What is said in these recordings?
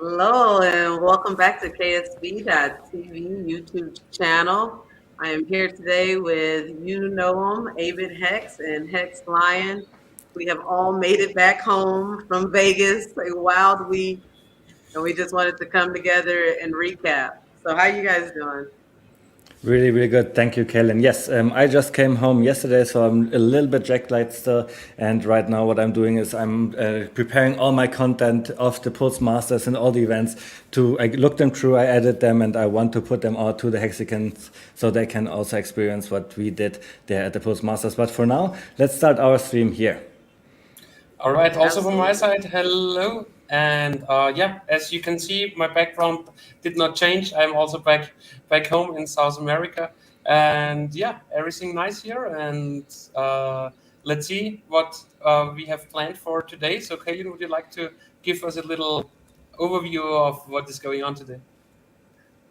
Hello and welcome back to KSB.TV YouTube channel. I am here today with Avid Hex and Hex Lion. We have all made it back home from Vegas, a wild week, and we just wanted to come together and recap. So how you guys doing? Really, really good. Thank you, Kellen. Yes, I just came home yesterday, so I'm a little bit jet lagged still. And right now, what I'm doing is I'm preparing all my content of the Postmasters and all the events. I look them through, I edit them, and I want to put them out to the Hexicans so they can also experience what we did there at the Postmasters. But for now, let's start our stream here. All right. Also from my side, hello. And yeah, as you can see, my background did not change. I'm also back home in South America. And yeah, everything nice here. And let's see what we have planned for today. So Kaylin, would you like to give us a little overview of what is going on today?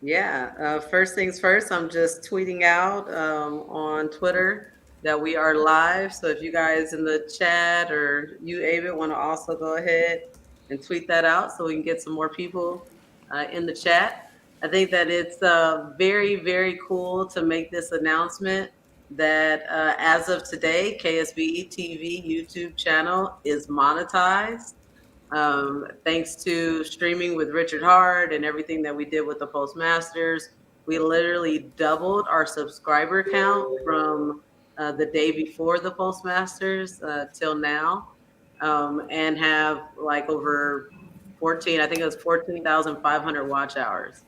Yeah, first things first, I'm just tweeting out on Twitter that we are live. So if you guys in the chat or you, Avid, want to also go ahead and tweet that out so we can get some more people in the chat. I think that it's very, very cool to make this announcement that as of today, KSB TV YouTube channel is monetized. Thanks to streaming with Richard Hard and everything that we did with the Postmasters, we literally doubled our subscriber count from the day before the Postmasters till now, and have like over 14, I think it was 14,500 watch hours.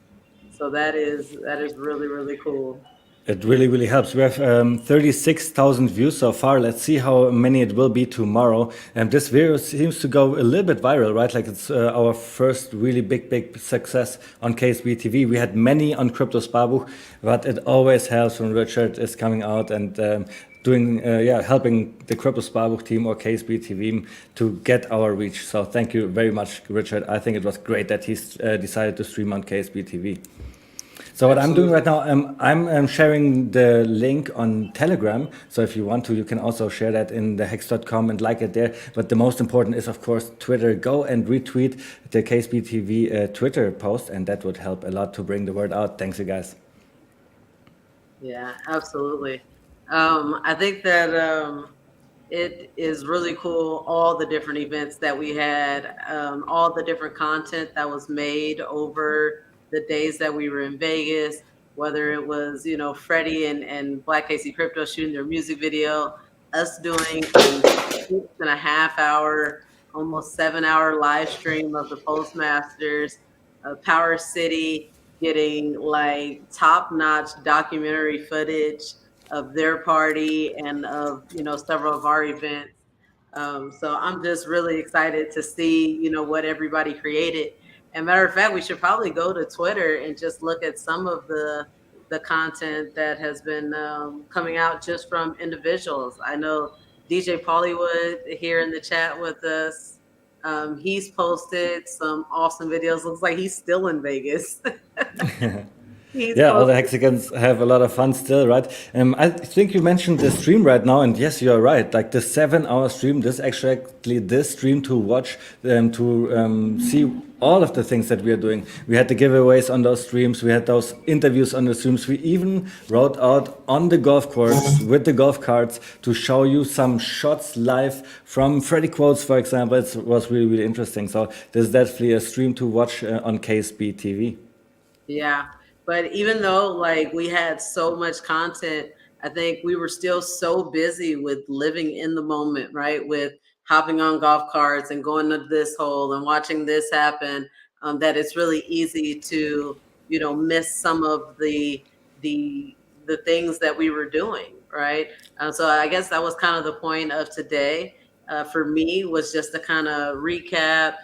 So that is really, really cool. It really, really helps. We have 36,000 views so far. Let's see how many it will be tomorrow. And this video seems to go a little bit viral, right? Like it's our first really big success on KSB TV. We had many on Kryptosparbuch, but it always helps when Richard is coming out and helping the Kryptosparbuch team or KSB TV to get our reach. So thank you very much, Richard. I think it was great that he's decided to stream on KSB TV. So what I'm doing right now, I'm sharing the link on Telegram. So if you want to, you can also share that in the hex.com and like it there. But the most important is, of course, Twitter. Go and retweet the KSB TV Twitter post, and that would help a lot to bring the word out. Thanks, you guys. Yeah, absolutely. I think that it is really cool, all the different events that we had, all the different content that was made over the days that we were in Vegas, whether it was, Freddie and Black Casey Crypto shooting their music video, us doing a 6.5 hour, almost 7-hour live stream of the Postmasters, Power City getting like top-notch documentary footage of their party and of, several of our events. So I'm just really excited to see, what everybody created. And matter of fact, we should probably go to Twitter and just look at some of the content that has been coming out just from individuals. I know DJ Pollywood here in the chat with us. He's posted some awesome videos. Looks like he's still in Vegas. Yeah, all the Hexicans have a lot of fun still, right? I think you mentioned the stream right now, and yes, you're right. Like the 7-hour stream, this actually this stream to watch, to see all of the things that we are doing. We had the giveaways on those streams. We had those interviews on the streams. We even rode out on the golf course with the golf carts to show you some shots live from Freddie Quotes, for example. It was really, really interesting. So there's definitely a stream to watch on KSB TV. Yeah. But even though like we had so much content, I think we were still so busy with living in the moment, right? With hopping on golf carts and going to this hole and watching this happen, that it's really easy to, miss some of the things that we were doing, right? So I guess that was kind of the point of today for me, was just to kind of recap,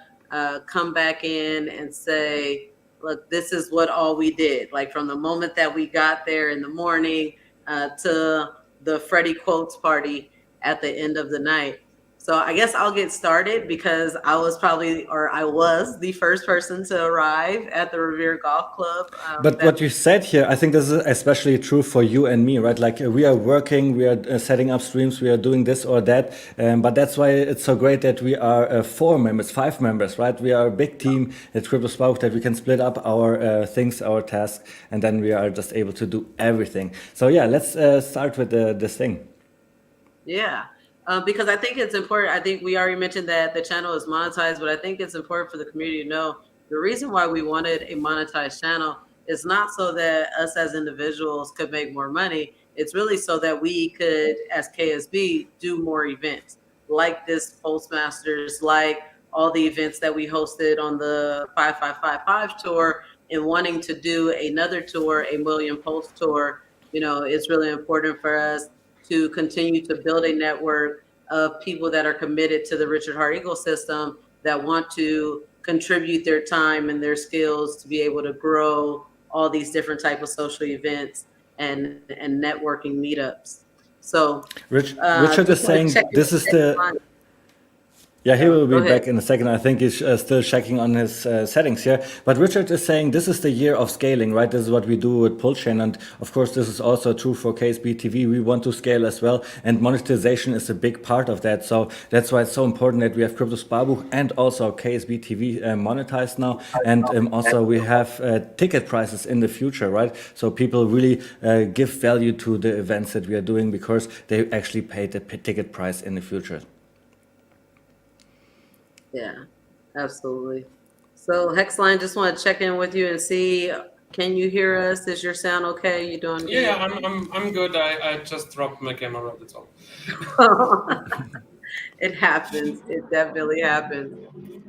come back in and say, look, this is what all we did. Like from the moment that we got there in the morning to the Freddie Quotes party at the end of the night. So I guess I'll get started because I was the first person to arrive at the Revere Golf Club. But That what you said here, I think this is especially true for you and me, right? Like we are working, we are setting up streams, we are doing this or that. But that's why it's so great that we are 4 members, 5 members, right? We are a big team at Kryptosparbuch that we can split up our things, our tasks, and then we are just able to do everything. So yeah, let's start with this thing. Yeah, because I think it's important. I think we already mentioned that the channel is monetized, but I think it's important for the community to know the reason why we wanted a monetized channel is not so that us as individuals could make more money. It's really so that we could, as KSB, do more events like this Postmasters, like all the events that we hosted on the 5555 tour, and wanting to do another tour, a Million Post tour. It's really important for us to continue to build a network of people that are committed to the Richard Hart ecosystem that want to contribute their time and their skills to be able to grow all these different type of social events and networking meetups. So Richard is just want to check saying this is the. in. Yeah, he will Go be ahead. back in a second. I think he's still checking on his settings here. But Richard is saying this is the year of scaling, right? This is what we do with Pulchain. And of course, this is also true for KSB TV. We want to scale as well. And monetization is a big part of that. So that's why it's so important that we have Kryptosparbuch and also KSB TV monetized now. And also we have ticket prices in the future, right? So people really give value to the events that we are doing because they actually pay the ticket price in the future. Yeah, absolutely. So Hexline, just want to check in with you and see, can you hear us? Is your sound okay? You doing Yeah, good? I'm good. I just dropped my camera. That's all. It happens. It definitely happens.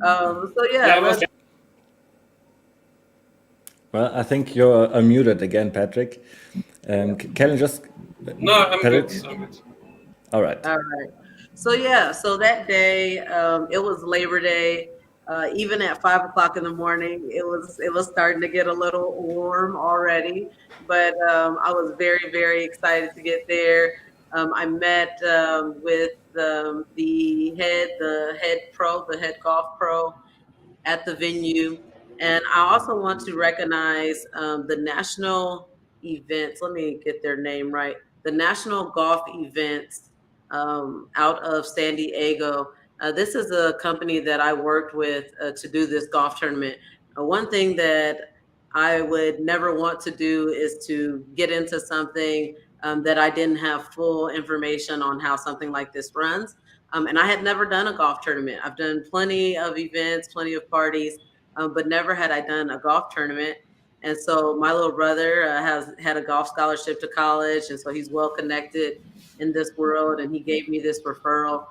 So yeah, Yeah, I was. Well, I think you're unmuted again, Patrick. Can you just, No, I'm good. Patrick? I'm good. All right. all right. So yeah, so that day, it was Labor Day. Even at 5 o'clock in the morning, it was starting to get a little warm already. But I was very, very excited to get there. I met with the head golf pro at the venue. And I also want to recognize the national events. Let me get their name right. The national golf events out of San Diego. This is a company that I worked with to do this golf tournament. One thing that I would never want to do is to get into something that I didn't have full information on how something like this runs. And I had never done a golf tournament. I've done plenty of events, plenty of parties, but never had I done a golf tournament. And so my little brother has had a golf scholarship to college, and so he's well connected in this world, and he gave me this referral.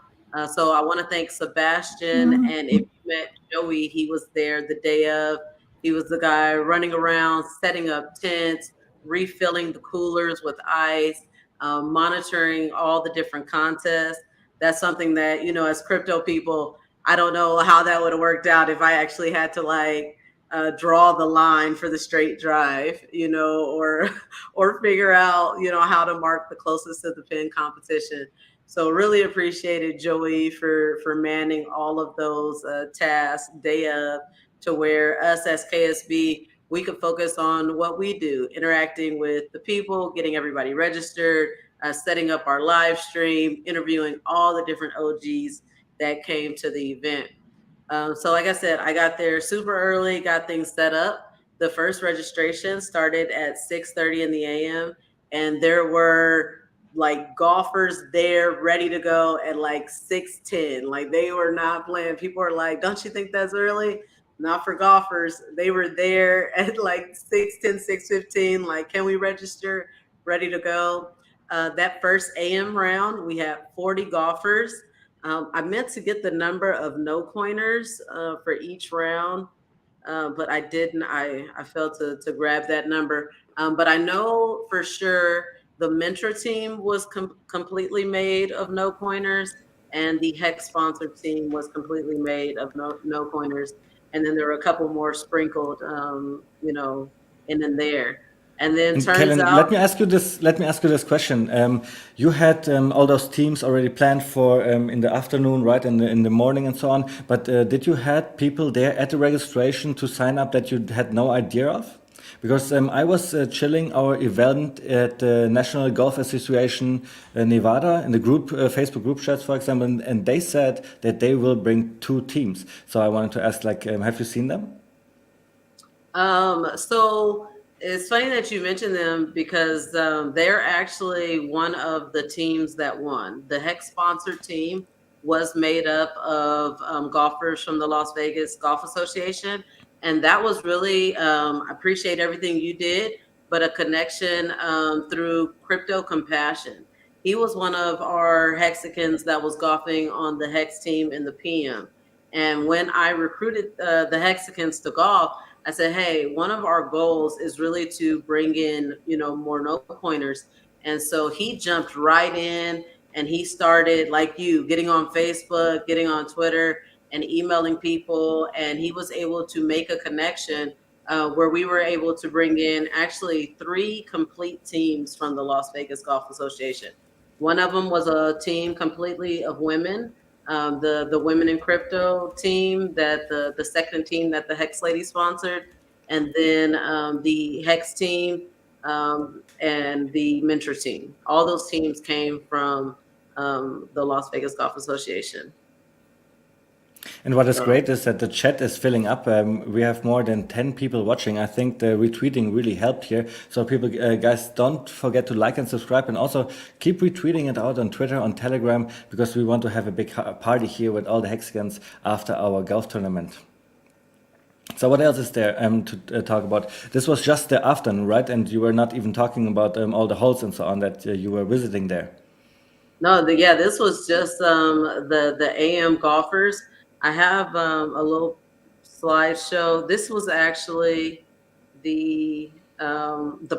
So I want to thank Sebastian, and if you met Joey, he was there the day of. He was the guy running around, setting up tents, refilling the coolers with ice, monitoring all the different contests. That's something that, as crypto people, I don't know how that would have worked out if I actually had to draw the line for the straight drive, or or figure out, how to mark the closest to the pin competition. So really appreciated Joey for manning all of those tasks day of, to where us as KSB, we could focus on what we do, interacting with the people, getting everybody registered, setting up our live stream, interviewing all the different OGs that came to the event. So like I said, I got there super early, got things set up. The first registration started at 6:30 in the AM, and there were like golfers there ready to go at like 6:10. Like they were not playing. People are like, "Don't you think that's early?" Not for golfers. They were there at like 6:10, 6:15. Like, can we register? Ready to go. That first AM round, we had 40 golfers. I meant to get the number of no coiners for each round, but I didn't. I failed to grab that number. But I know for sure the mentor team was completely made of no coiners. and the Hex sponsored team was completely made of no pointers. And then there were a couple more sprinkled, in and there. And then And turns Kellen, out, let me ask you this. Let me ask you this question. You had all those teams already planned for in the afternoon, right? In the morning and so on. But did you had people there at the registration to sign up that you had no idea of? Because I was chilling our event at the National Golf Association Nevada in the group Facebook group chats, for example, and they said that they will bring 2 teams. So I wanted to ask, like, have you seen them? so it's funny that you mentioned them because they're actually one of the teams that won. The Hex sponsored team was made up of golfers from the Las Vegas Golf Association. And that was really, I appreciate everything you did, but a connection through Crypto Compassion. He was one of our Hexicans that was golfing on the Hex team in the PM. And when I recruited the Hexicans to golf, I said, hey, one of our goals is really to bring in, more no pointers. And so he jumped right in and he started, like you, getting on Facebook, getting on Twitter, and emailing people. And he was able to make a connection where we were able to bring in actually 3 complete teams from the Las Vegas Golf Association. One of them was a team completely of women, the Women in Crypto team, that the second team that the Hex lady sponsored, and then the Hex team and the Mentor team. All those teams came from the Las Vegas Golf Association. And what is So great is that the chat is filling up. We have more than 10 people watching. I think the retweeting really helped here. So people, guys, don't forget to like and subscribe, and also keep retweeting it out on Twitter, on Telegram, because we want to have a big party here with all the Hexicans after our golf tournament. So what else is there to talk about? This was just the afternoon, right? And you were not even talking about all the holes and so on that you were visiting there. no, this was just the AM golfers. I have a little slideshow. This was actually the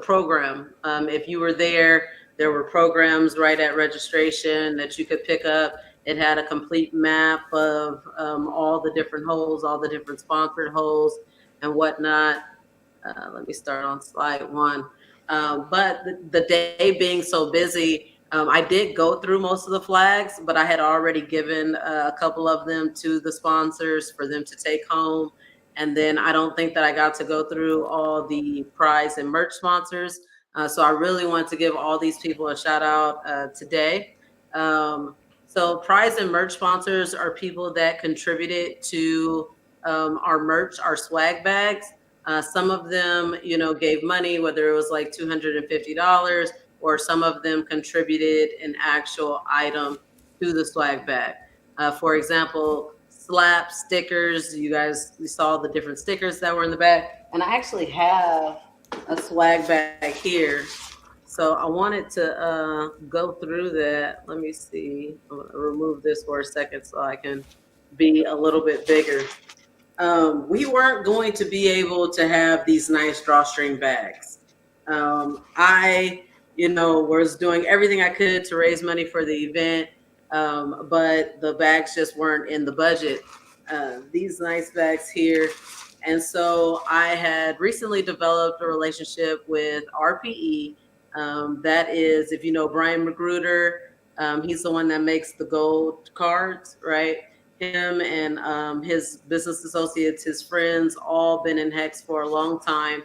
program. If you were there, there were programs right at registration that you could pick up. It had a complete map of all the different holes, all the different sponsored holes, and whatnot. Let me start on slide 1. But the day being so busy, I did go through most of the flags, but I had already given a couple of them to the sponsors for them to take home. And then I don't think that I got to go through all the prize and merch sponsors. So I really want to give all these people a shout out today. So prize and merch sponsors are people that contributed to our merch, our swag bags. Some of them, gave money, whether it was like $250, or some of them contributed an actual item to the swag bag. For example, slap stickers. You saw the different stickers that were in the bag. And I actually have a swag bag here. So I wanted to go through that. Let me see. I'm going to remove this for a second so I can be a little bit bigger. We weren't going to be able to have these nice drawstring bags. I, was doing everything I could to raise money for the event, but the bags just weren't in the budget. These nice bags here. And so I had recently developed a relationship with RPE. That is, if you know Brian Magruder, he's the one that makes the gold cards, right? Him and his business associates, his friends, all been in Hex for a long time,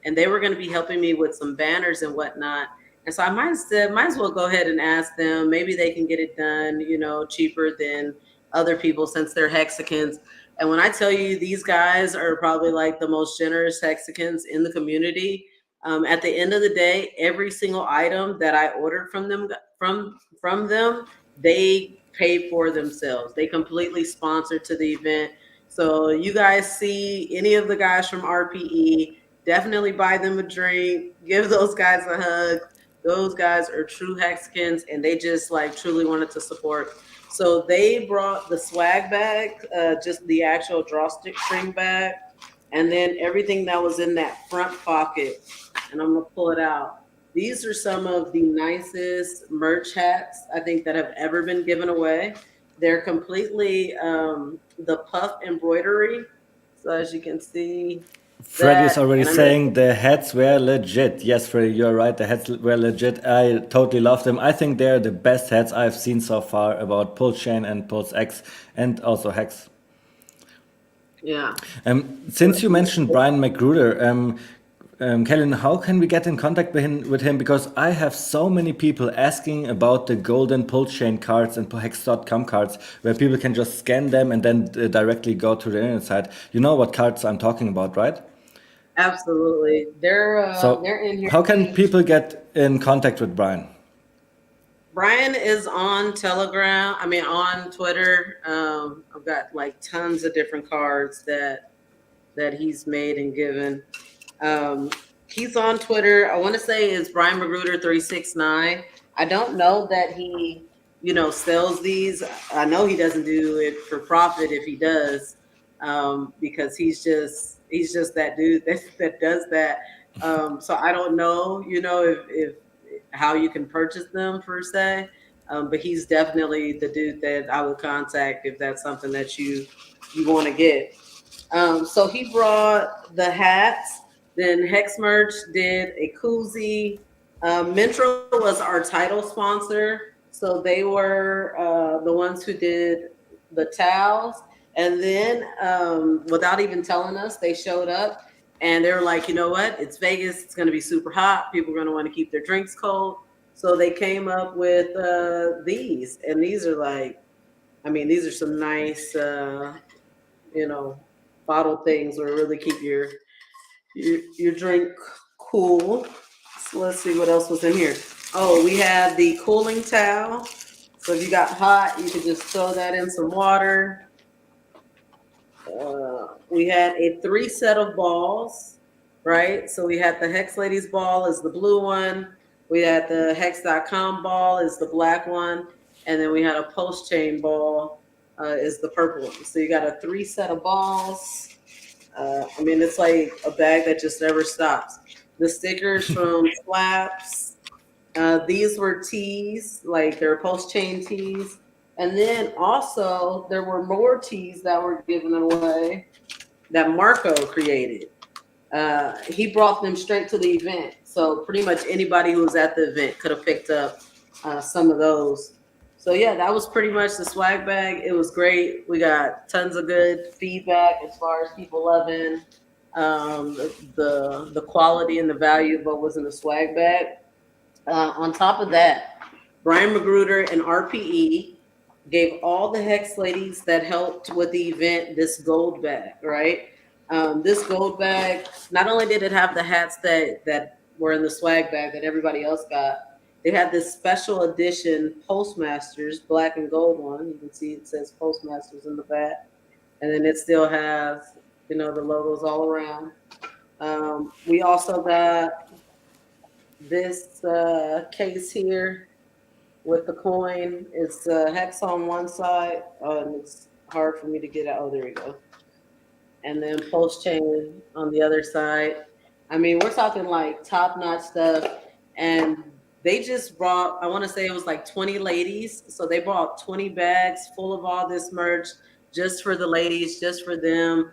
and they were going to be helping me with some banners and whatnot. And so I might as well go ahead and ask them. Maybe they can get it done, cheaper than other people since they're Hexicans. And when I tell you, these guys are probably like the most generous Hexicans in the community. At the end of the day, every single item that I ordered from them, they paid for themselves. They completely sponsored to the event. So you guys see any of the guys from RPE, definitely buy them a drink, give those guys a hug. Those guys are true Hexicans, and they just like truly wanted to support. So they brought the swag bag, just the actual drawstring bag, and then everything that was in that front pocket. And I'm gonna pull it out. These are some of the nicest merch hats I think that have ever been given away. They're completely the puff embroidery. So as you can see Freddy is that, already and I mean, saying the hats were legit. Yes, Freddy, you're right. The hats were legit. I totally love them. I think they're the best hats I've seen so far about Pulse Chain and Pulse X and also Hex. yeah. Since you mentioned Brian McGruder, Kellen, how can we get in contact with him? Because I have so many people asking about the golden Pulse Chain cards and Hex.com cards where people can just scan them and then directly go to the internet site. You know what cards I'm talking about, right? Absolutely. So, They're in here. how can people get in contact with Brian? Brian is on Telegram. I mean, on Twitter. I've got like tons of different cards that he's made and given. Um, he's on Twitter. I want to say is Brian Magruder 369. I don't know that he, sells these. I know he doesn't do it for profit if he does, because he's just that dude that does that. So I don't know, if how you can purchase them per se. But he's definitely the dude that I would contact if that's something that you want to get. So he brought the hats. Then Hex Merch did a koozie. Mintra was our title sponsor, so they were the ones who did the towels. And then, without even telling us, they showed up and they were like, you know what? It's Vegas. It's going to be super hot. People are going to want to keep their drinks cold. So they came up with these, and these are like, I mean, these are some nice, you know, bottle things where really keep your drink cool. So let's see what else was in here. Oh, we had the cooling towel. So if you got hot, you could just throw that in some water. We had a 3 set of balls, right? So we had the Hex Ladies ball is the blue one. We had the Hex.com ball is the black one. And then we had a Post Chain ball is the purple one. So you got a 3 set of balls. I mean, it's like a bag that just never stops. The stickers from Slaps. These were tees, like they're Post Chain tees. And then also there were more tees that were given away that Marco created. He brought them straight to the event. So pretty much anybody who was at the event could have picked up some of those. So yeah, that was pretty much the swag bag. It was great. We got tons of good feedback as far as people loving the quality and the value of what was in the swag bag. On top of that, Brian Magruder and RPE gave all the Hex ladies that helped with the event this gold bag, right? This gold bag, not only did it have the hats that were in the swag bag that everybody else got, they had this special edition Postmasters black and gold one. You can see it says Postmasters in the back, and then it still has the logos all around. We also got this case here with the coin. It's Hex on one side, and it's hard for me to get out. Oh, there we go. And then Post Chain on the other side. I mean, we're talking like top-notch stuff. And they just brought, I want to say it was like 20 ladies. So they brought 20 bags full of all this merch just for the ladies, just for them,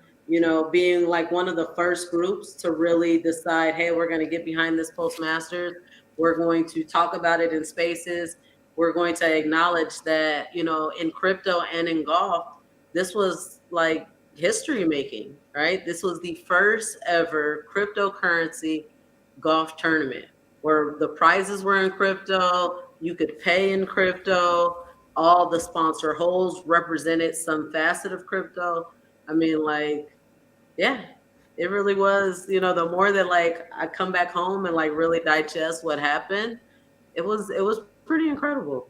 being like one of the first groups to really decide, hey, we're going to get behind this Postmasters. We're going to talk about it in spaces. We're going to acknowledge that, in crypto and in golf, this was like history making, right? This was the first ever cryptocurrency golf tournament where the prizes were in crypto, you could pay in crypto, all the sponsor holes represented some facet of crypto. I mean, like, yeah, it really was, the more that like I come back home and like really digest what happened, it was pretty incredible.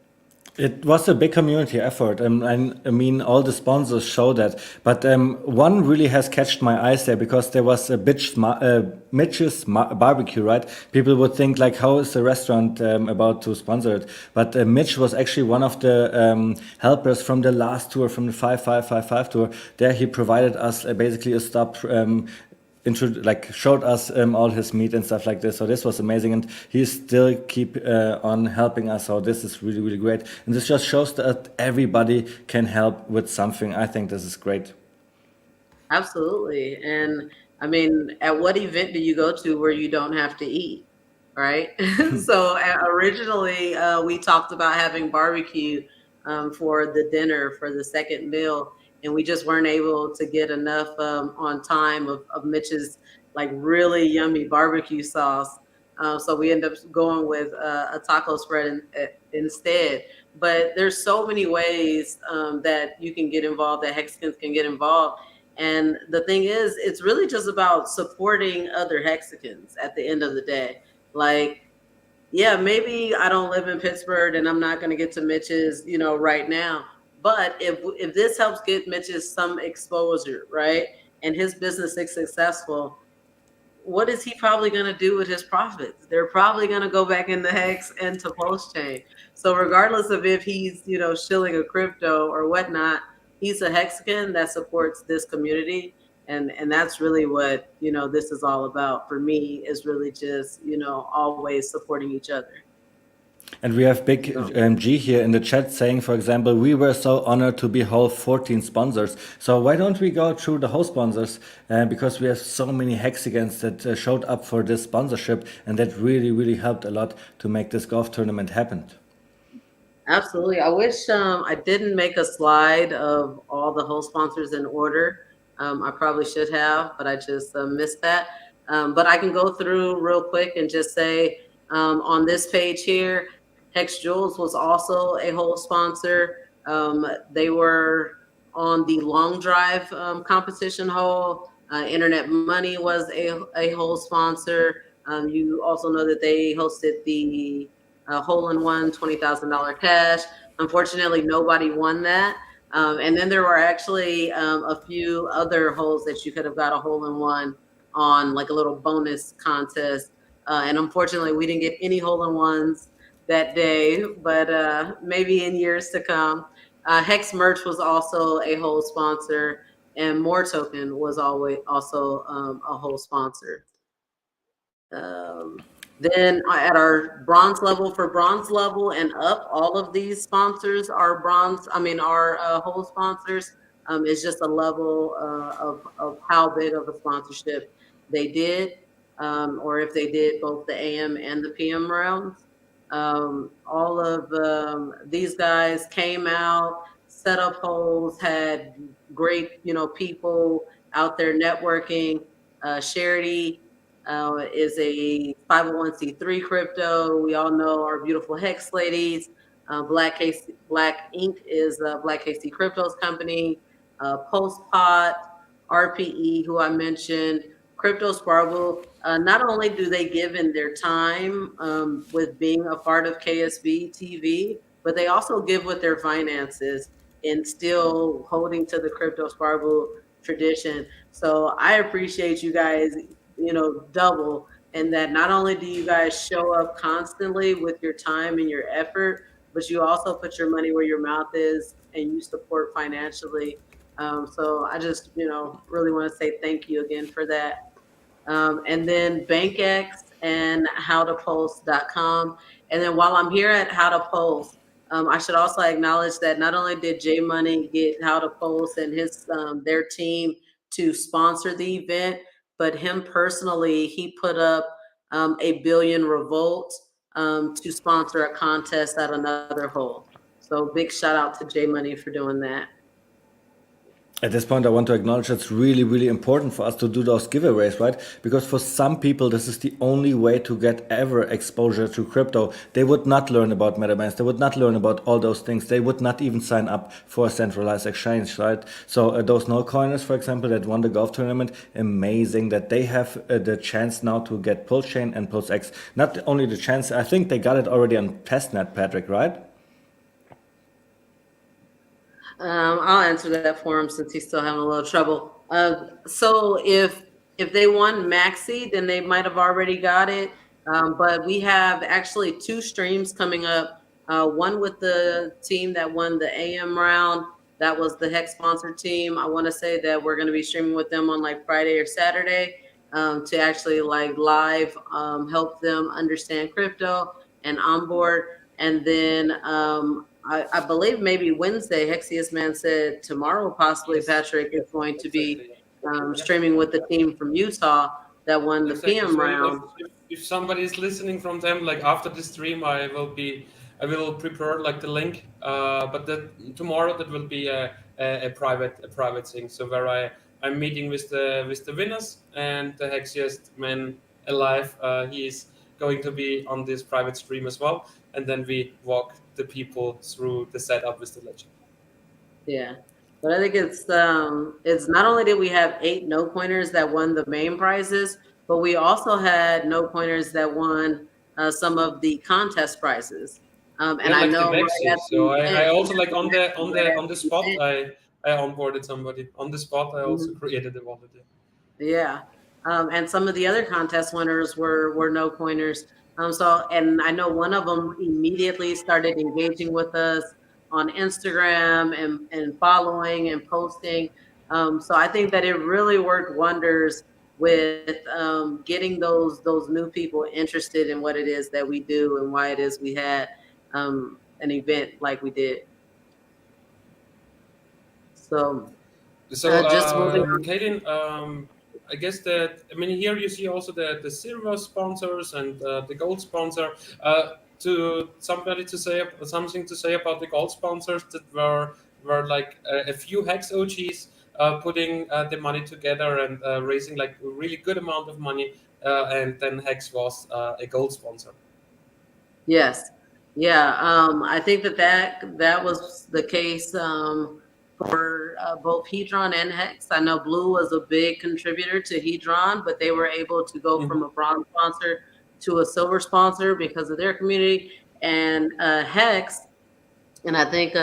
It was a big community effort, and I mean, all the sponsors show that. But one really has catched my eyes there because there was a Mitch's barbecue, right? People would think like, how is the restaurant about to sponsor it? But Mitch was actually one of the helpers from the last tour, from the 5555 tour. There, he provided us basically a stop. like showed us all his meat and stuff like this. So this was amazing, and he still keep on helping us. So this is really great, and this just shows that everybody can help with something. I think this is great. Absolutely. And I mean, at what event do you go to where you don't have to eat? Right. So originally, we talked about having barbecue for the dinner for the second meal, and we just weren't able to get enough on time of Mitch's like really yummy barbecue sauce. So we end up going with a taco spread instead. But there's so many ways that you can get involved, that Hexicans can get involved. And the thing is, it's really just about supporting other Hexicans at the end of the day. Like, yeah, maybe I don't live in Pittsburgh and I'm not going to get to Mitch's, right now. But if this helps get Mitch's some exposure, right, and his business is successful, what is he probably going to do with his profits? They're probably going to go back into Hex and to Post Chain. So regardless of if he's, shilling a crypto or whatnot, he's a Hexican that supports this community. And that's really what, this is all about for me, is really just, always supporting each other. And we have Big So. G here in the chat saying, for example, we were so honored to be whole 14 sponsors. So why don't we go through the whole sponsors? Because we have so many Hexicans that showed up for this sponsorship, and that really helped a lot to make this golf tournament happen. Absolutely. I wish I didn't make a slide of all the host sponsors in order. I probably should have, but I just missed that. But I can go through real quick and just say on this page here, Hex Jewels was also a host sponsor. They were on the long drive competition hole. Internet Money was a host sponsor. You also know that they hosted the hole-in-one $20,000 cash. Unfortunately, nobody won that. And then there were actually a few other holes that you could have got a hole-in-one on, like a little bonus contest. And unfortunately, we didn't get any hole-in-ones that day, but maybe in years to come. Hex Merch was also a whole sponsor, and More Token was always also a whole sponsor. Then at our bronze level, for bronze level and up, all of these sponsors are our whole sponsors. It's just a level of how big of a sponsorship they did, or if they did both the AM and the PM rounds. All of these guys came out, set up holes, had great, people out there networking. Charity is a 501c3 crypto. We all know our beautiful Hex ladies. Black Ink is Black KC Crypto's company. Postpot, RPE, who I mentioned, Kryptosparbuch. Not only do they give in their time with being a part of KSB TV, but they also give with their finances and still holding to the Kryptosparbuch tradition. So I appreciate you guys, double, and that not only do you guys show up constantly with your time and your effort, but you also put your money where your mouth is and you support financially. So I just, really want to say thank you again for that. And then BankX and howtopost.com. And then while I'm here at How to Post, I should also acknowledge that not only did J Money get How to Post and their team to sponsor the event, but him personally, he put up a billion revolt to sponsor a contest at another hole. So big shout out to J Money for doing that. At this point, I want to acknowledge it's really important for us to do those giveaways, right? Because for some people, this is the only way to get ever exposure to crypto. They would not learn about MetaMask. They would not learn about all those things. They would not even sign up for a centralized exchange, right? So those no-coiners, for example, that won the golf tournament, amazing that they have the chance now to get Pulse Chain and Pulse X. Not only the chance, I think they got it already on testnet, Patrick, right? I'll answer that for him since he's still having a little trouble. So if they won Maxi, then they might have already got it. But we have actually 2 streams coming up. One with the team that won the AM round. That was the Hex sponsored team. I want to say that we're going to be streaming with them on like Friday or Saturday. to actually like live help them understand crypto and onboard. And then I believe maybe Wednesday, Hexius Man said tomorrow, possibly Yes, Patrick is going to be exactly. Yeah. Yeah. streaming with the team from Utah that won the Exactly. PM So round. if somebody is listening from them, like after the stream, I will prepare like the link. But that tomorrow that will be a private thing. So where I'm meeting with the winners and the hexiest man alive. He is going to be on this private stream as well, and then we walk the people through the setup with the legend. Yeah. But I think it's not only did we have 8 no pointers that won the main prizes, but we also had no pointers that won some of the contest prizes. Yeah, And I like the know right Vexi. at So the I event, also like right at on the the spot event. I onboarded somebody on the spot. I also Mhm. created a wallet. Yeah. And some of the other contest winners were no pointers. So and I know one of them immediately started engaging with us on Instagram and following and posting. So I think that it really worked wonders with getting those new people interested in what it is that we do and why it is we had an event like we did. So So, just moving Kaden, I guess that I mean here you see also the silver sponsors and the gold sponsor. To somebody to say something to say about the gold sponsors that were like a few Hex OGs putting the money together and raising like a really good amount of money, and then Hex was a gold sponsor. Yes. Yeah. I think that was the case for both Hedron and Hex. I know Blue was a big contributor to Hedron, but they were able to go from Hmm. a bronze sponsor to a silver sponsor because of their community. And Hex, and I think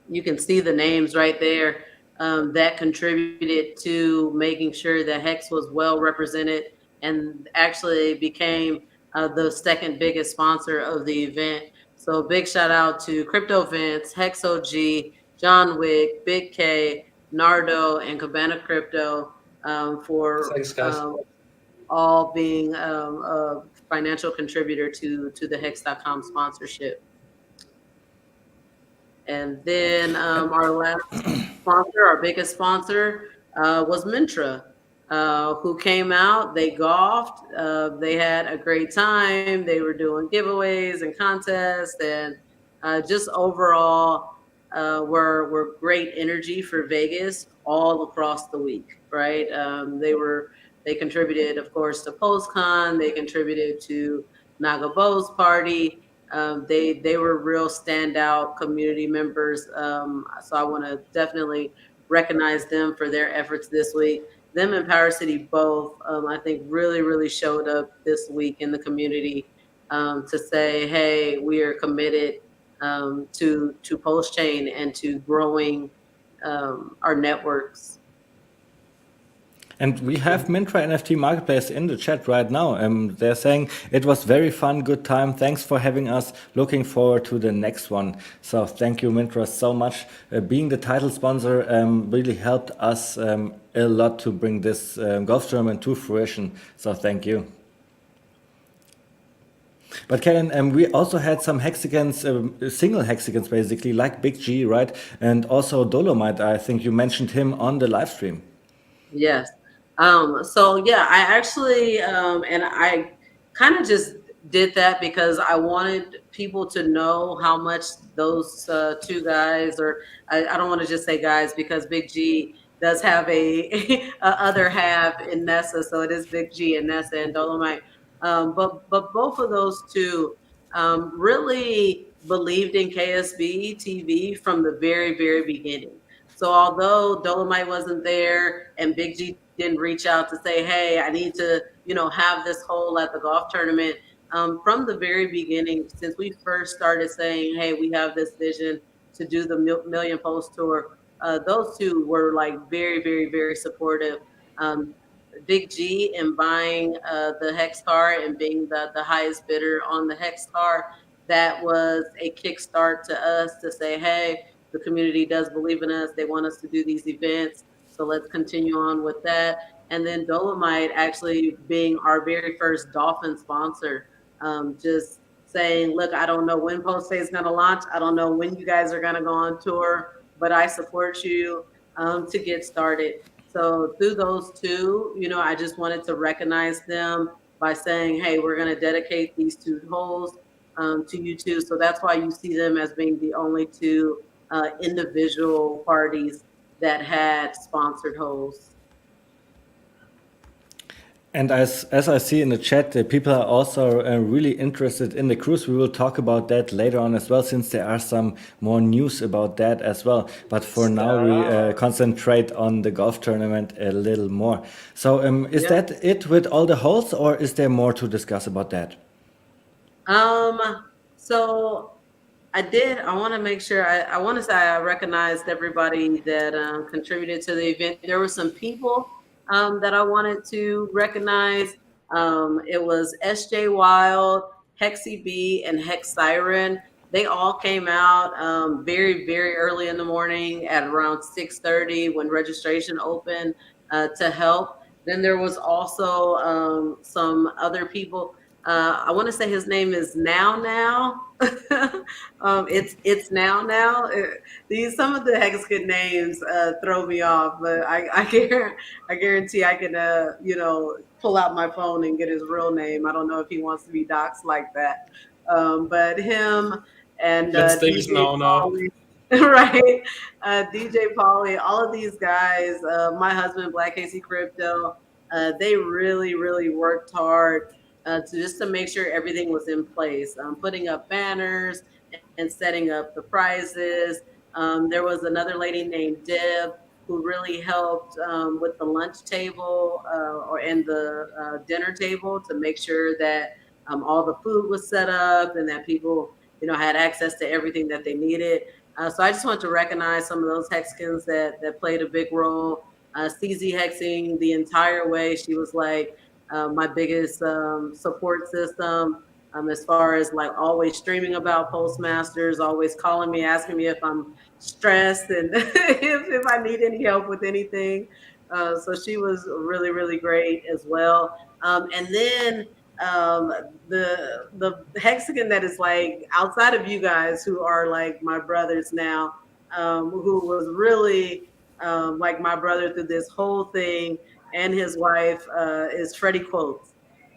you can see the names right there that contributed to making sure that Hex was well represented and actually became the second biggest sponsor of the event. So big shout out to Crypto Vince, Hex OG, John Wick, Big K, Nardo, and Cabana Crypto for Thanks, guys. all being a financial contributor to the Hex.com sponsorship. And then And our last sponsor, our biggest sponsor, was Mintra, who came out. They golfed. They had a great time. They were doing giveaways and contests, and just overall were great energy for Vegas all across the week. Right? They contributed, of course, to PostCon. They contributed to Nagabo's party. They were real standout community members. So I want to definitely recognize them for their efforts this week. Them and Power City both, I think, really showed up this week in the community to say, hey, we are committed to Post Chain and to growing our networks. And we have Mintra NFT Marketplace in the chat right now. They're saying it was very fun, good time. Thanks for having us. Looking forward to the next one. So thank you, Mintra, so much. Being the title sponsor really helped us a lot to bring this golf tournament to fruition. So thank you. But Karen, we also had some hexagons, single hexagons basically, like Big G, right? And also Dolomite. I think you mentioned him on the live stream. Yes. So yeah, I actually and I kind of just did that because I wanted people to know how much those two guys, or I don't want to just say guys because Big G does have a other half in Nessa, so it is Big G and Nessa and Dolomite. But both of those two really believed in KSB TV from the very beginning. So although Dolomite wasn't there and Big G didn't reach out to say, "Hey, I need to, have this hole at the golf tournament," from the very beginning, since we first started saying, "Hey, we have this vision to do the Million Post Tour," those two were like very supportive. Um, Big G in buying the Hex car and being the highest bidder on the Hex car, that was a kickstart to us to say, "Hey, the community does believe in us. They want us to do these events. So let's continue on with that." and then Dolomite actually being our very first dolphin sponsor. Just saying, look, I don't know when Post is going to launch. I don't know when you guys are going to go on tour, but I support you to get started. So through those two, I just wanted to recognize them by saying, hey, we're going to dedicate these two holes to you too. So that's why you see them as being the only two individual parties that had sponsored holes. And as I see in the chat, people are also really interested in the cruise. We will talk about that later on as well, since there are some more news about that as well. But for now, we concentrate on the golf tournament a little more. So, is Yeah. that it with all the holes, or is there more to discuss about that? Um. So I want to make sure. I want to say I recognized everybody that contributed to the event. There were some people that I wanted to recognize. It was SJ Wild, Hexy B, and Hex Siren. They all came out very, very early in the morning at around 6:30 when registration opened to help. Then there was also some other people. I want to say his name is Now. It's Now. These some of the Hexican names throw me off, but I guarantee I can pull out my phone and get his real name. I don't know if he wants to be doxxed like that, but him and Let's stay with DJ now. Pauly, right? DJ Pauly, all of these guys. My husband, Black Casey Crypto. They really, really worked hard to make sure everything was in place, putting up banners and setting up the prizes. There was another lady named Deb who really helped with the lunch table or and the dinner table to make sure that all the food was set up and that people, had access to everything that they needed. So I just want to recognize some of those Hexicans that played a big role. CZ Hexing the entire way. She was like my biggest support system as far as like always streaming about Postmasters, always calling me, asking me if I'm stressed and if I need any help with anything. So she was really, really great as well. And then um, the Hexican that is like outside of you guys who are like my brothers now, who was really like my brother through this whole thing, and his wife is Freddie Quotes.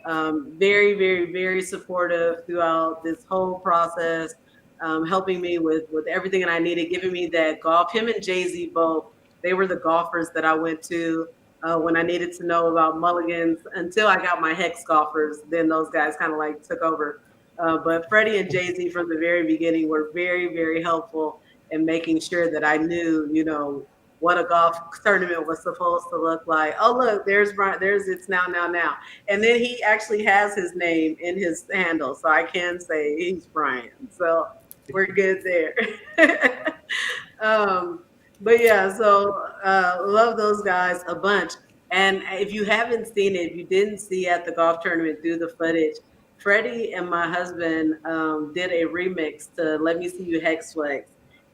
Very, very, very supportive throughout this whole process, helping me with everything that I needed, giving me that golf. Him and Jay Z both, they were the golfers that I went to when I needed to know about mulligans until I got my Hex golfers. Then those guys kind of like took over. But Freddie and Jay Z from the very beginning were very, very helpful in making sure that I knew, what a golf tournament was supposed to look like. Oh, look, there's Brian. There's It's now. And then he actually has his name in his handle, so I can say he's Brian. So we're good there. um, but yeah, so love those guys a bunch. And if you haven't seen it, if you didn't see at the golf tournament through the footage, Freddie and my husband did a remix to "Let Me See You Hex Flex"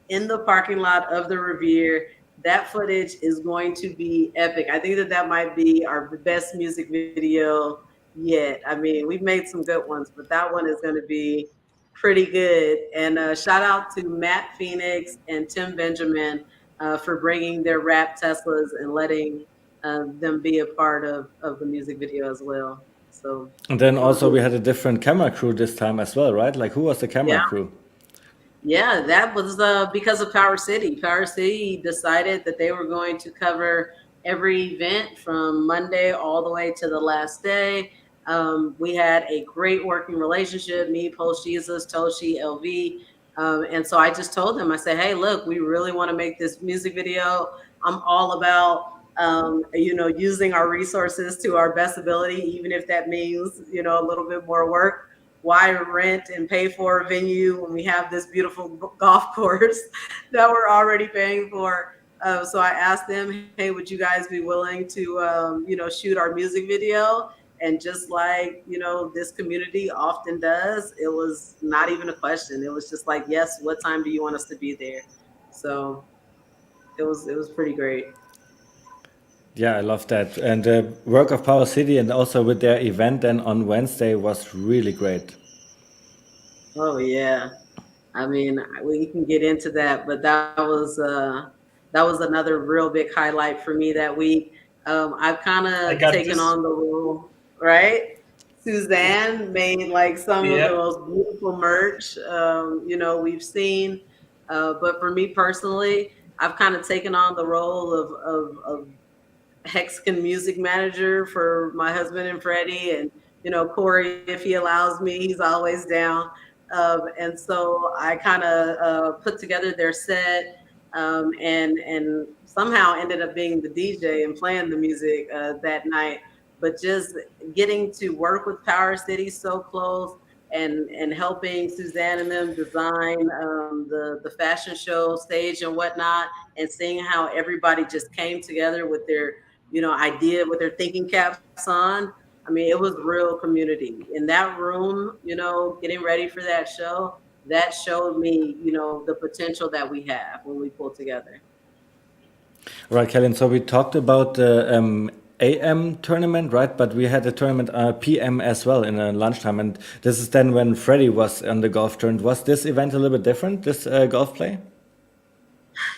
in the parking lot of the Revere. That footage is going to be epic. I think that might be our best music video yet. I mean, we've made some good ones, but that one is going to be pretty good. And shout out to Matt Phoenix and Tim Benjamin for bringing their rap Teslas and letting them be a part of the music video as well. So And then it was, also we had a different camera crew this time as well, right? Like, who was the camera yeah. crew? Yeah, that was because of Power City. Power City decided that they were going to cover every event from Monday all the way to the last day. We had a great working relationship, me, Post Jesus, Toshi, LV. And so I just told them, I said, hey, look, we really want to make this music video. I'm all about, using our resources to our best ability, even if that means, a little bit more work. Why rent and pay for a venue when we have this beautiful golf course that we're already paying for? So I asked them, hey, would you guys be willing to, shoot our music video? And just like, this community often does, it was not even a question. It was just like, yes, what time do you want us to be there? So it was pretty great. Yeah, I love that. And the work of Power City and also with their event then on Wednesday was really great. Oh yeah. I mean, we can get into that, but that was another real big highlight for me that week. I've kind I of got taken this. on the role, right? Suzanne made like some of the Yeah. most beautiful merch, we've seen. But for me personally, I've kind of taken on the role of Hexicans music manager for my husband and Freddie, and Corey, if he allows me, he's always down. And so I kind of put together their set, and somehow ended up being the DJ and playing the music that night. But just getting to work with Power City so close, and helping Suzanne and them design the fashion show stage and whatnot, and seeing how everybody just came together with their idea, with their thinking caps on. I mean, it was real community in that room, getting ready for that show. That showed me, the potential that we have when we pull together. Right, Kellen. So we talked about the AM tournament, right? But we had a tournament PM as well in lunchtime. And this is then when Freddie was on the golf tournament. Was this event a little bit different, this golf play?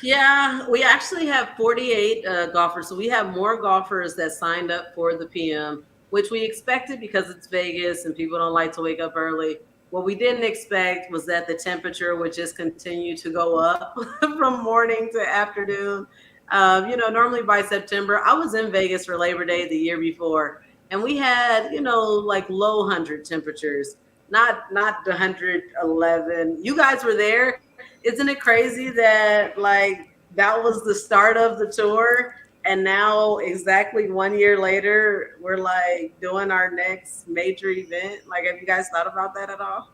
Yeah, we actually have 48 golfers. So we have more golfers that signed up for the PM, which we expected because it's Vegas and people don't like to wake up early. What we didn't expect was that the temperature would just continue to go up from morning to afternoon. Normally by September, I was in Vegas for Labor Day the year before, and we had, like low 100 temperatures, not the 111. You guys were there. Isn't it crazy that like that was the start of the tour, and now exactly 1 year later we're like doing our next major event? Like, have you guys thought about that at all?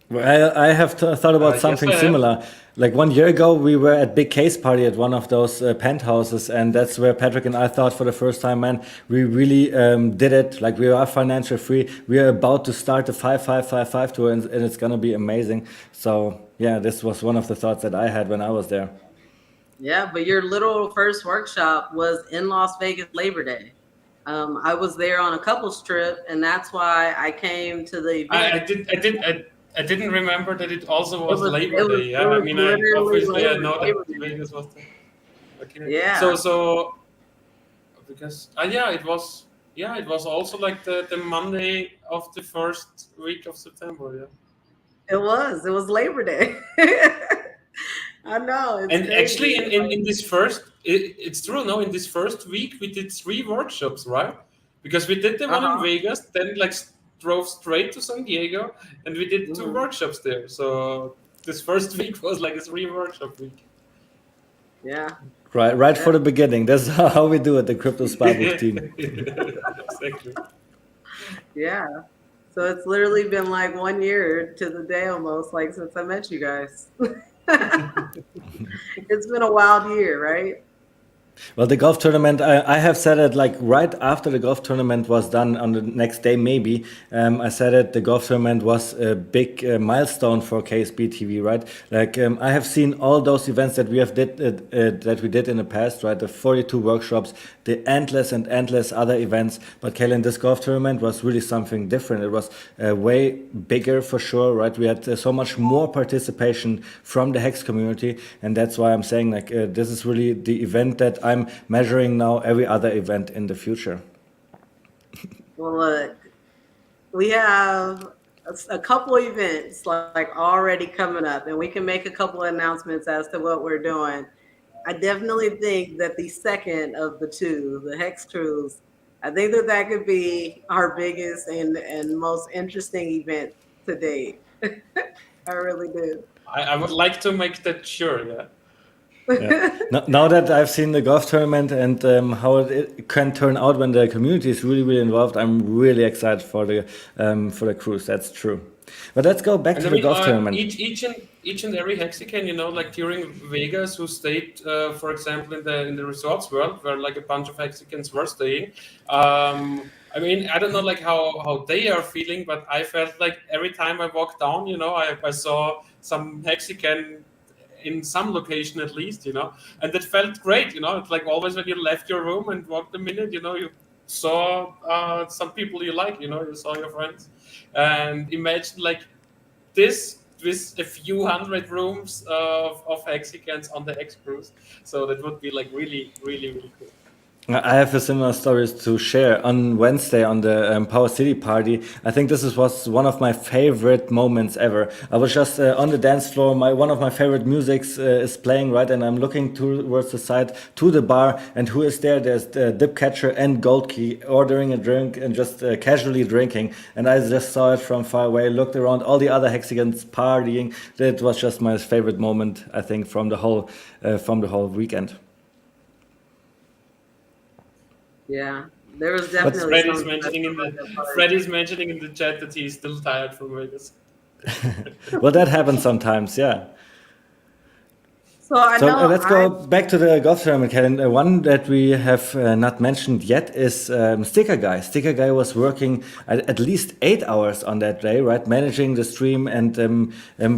Well, I have thought about Yes, something I have. similar. Like 1 year ago, we were at Big Case Party at one of those penthouses, and that's where Patrick and I thought for the first time, man, we really did it. Like we are financial free. We are about to start the 5555 tour, and it's gonna be amazing. So yeah, this was one of the thoughts that I had when I was there. Yeah, but your little first workshop was in Las Vegas Labor Day. I was there on a couples trip, and that's why I came to the I, I event. did. I did. I didn't remember that it also It was was Labor it was Day. it Yeah. I was mean, I literally obviously I know that Labor Day. Vegas was there. Okay. Yeah, So because yeah, it was. Yeah, it was also like the Monday of the first week of September. Yeah. it was. It was Labor Day. I know, it's And actually, crazy. in this it's true. No, in this first week we did 3 workshops, right? Because we did the one in Uh-huh. Vegas, then like drove straight to San Diego, and we did two Mhm. workshops there. So this first week was like a 3 workshop week. Yeah. Right Yeah. for the beginning. That's how we do it, the Kryptosparbuch team. Exactly. Yeah. So it's literally been like 1 year to the day almost, like since I met you guys. It's been a wild year, right? Well, the golf tournament, I have said it like right after the golf tournament was done on the next day, maybe. I said it, the golf tournament was a big milestone for KSB TV, right? Like I have seen all those events that we have that we did in the past, right? The 42 workshops, the endless and endless other events. But Kalen, this golf tournament was really something different. It was way bigger for sure, right? We had so much more participation from the Hex community, and that's why I'm saying like this is really the event that I'm measuring now every other event in the future. Well, look, we have a couple events like already coming up, and we can make a couple of announcements as to what we're doing. I definitely think that the second of the two, the Hex Cruise, I think that that could be our biggest and most interesting event to date. I really do. I would like to make that sure. Yeah. Yeah. Now that I've seen the golf tournament and how it can turn out when the community is really, really involved, I'm really excited for the cruise. That's true. But let's go back And to I the mean, golf tournament. each and every Hexican, like during Vegas, who stayed, for example, in the resorts world, where like a bunch of Hexicans were staying. I mean, I don't know like how they are feeling, but I felt like every time I walked down, I saw some Hexican in some location at least, and that felt great. It's like always when you left your room and walked a minute, you saw some people you like, you saw your friends, and imagine like this with a few hundred rooms of Hexicans on the X cruise. So that would be like really, really, really cool. I have a similar stories to share. On Wednesday on the Power City party, I think was one of my favorite moments ever. I was just on the dance floor. One of my favorite musics is playing, right, and I'm looking towards the side to the bar, and who is there? There's the Dip Catcher and Gold Key ordering a drink and just casually drinking. And I just saw it from far away, looked around, all the other Hexicans partying. That was just my favorite moment, I think, from the whole weekend. Yeah, there was But definitely Freddy's something mentioning in special the about that party. Freddy's mentioning in the chat that he's still tired from Vegas. well, that happens sometimes, yeah. So I So know let's go back to the golf tournament, Kellen. One that we have not mentioned yet is Sticker Guy. Sticker Guy was working at least 8 hours on that day, right? Managing the stream and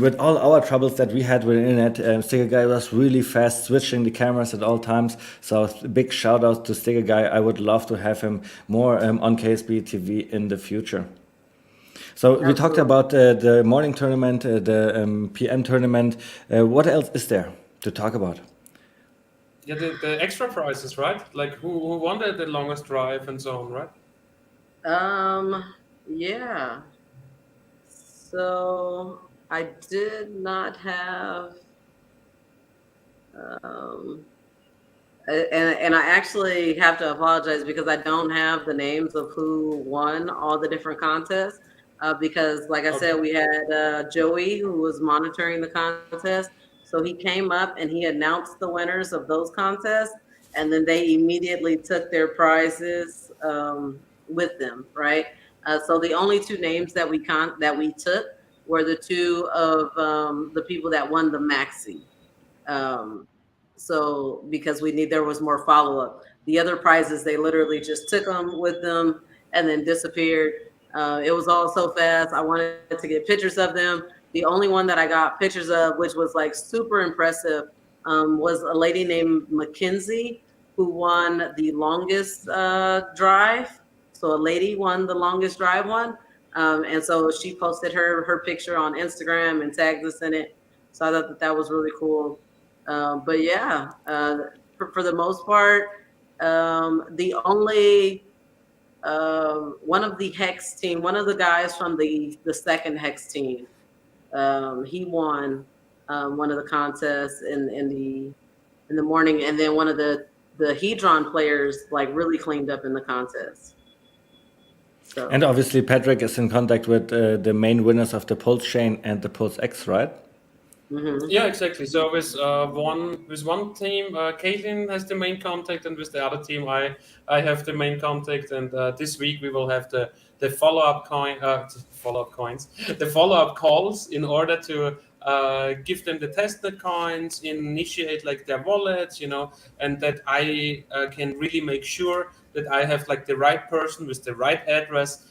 with all our troubles that we had with the internet, Sticker Guy was really fast, switching the cameras at all times. So big shout out to Sticker Guy. I would love to have him more on KSB TV in the future. So we talked absolutely. about the morning tournament, the PM tournament. What else is there to talk about? Yeah, the extra prizes, right? Like who won the longest drive and so on, right? Yeah. So I did not have um and I actually have to apologize because I don't have the names of who won all the different contests. Because, like I Okay. said, we had Joey who was monitoring the contest. So he came up and he announced the winners of those contests, and then they immediately took their prizes with them, right? So the only two names that we took were the two of the people that won the maxi. Um, so because there was more follow up. The other prizes they literally just took them with them and then disappeared. It was all so fast. I wanted to get pictures of them. The only one that I got pictures of, which was like super impressive, was a lady named Mackenzie who won the longest drive. So a lady won the longest drive one, and so she posted her picture on Instagram and tagged us in it. So I thought that was really cool. But yeah, for the most part, the only one of the Hex team, one of the guys from the second Hex team, he won one of the contests in the morning, and then one of the Hedron players like really cleaned up in the contest. And So obviously, Patrick is in contact with the main winners of the Pulse Chain and the Pulse X, right? Yeah, exactly. So with one team, Caitlin has the main contact, and with the other team, I have the main contact. And this week we will have the follow up coins, the follow up calls in order to give them the testnet coins, initiate like their wallets, and that I can really make sure that I have like the right person with the right address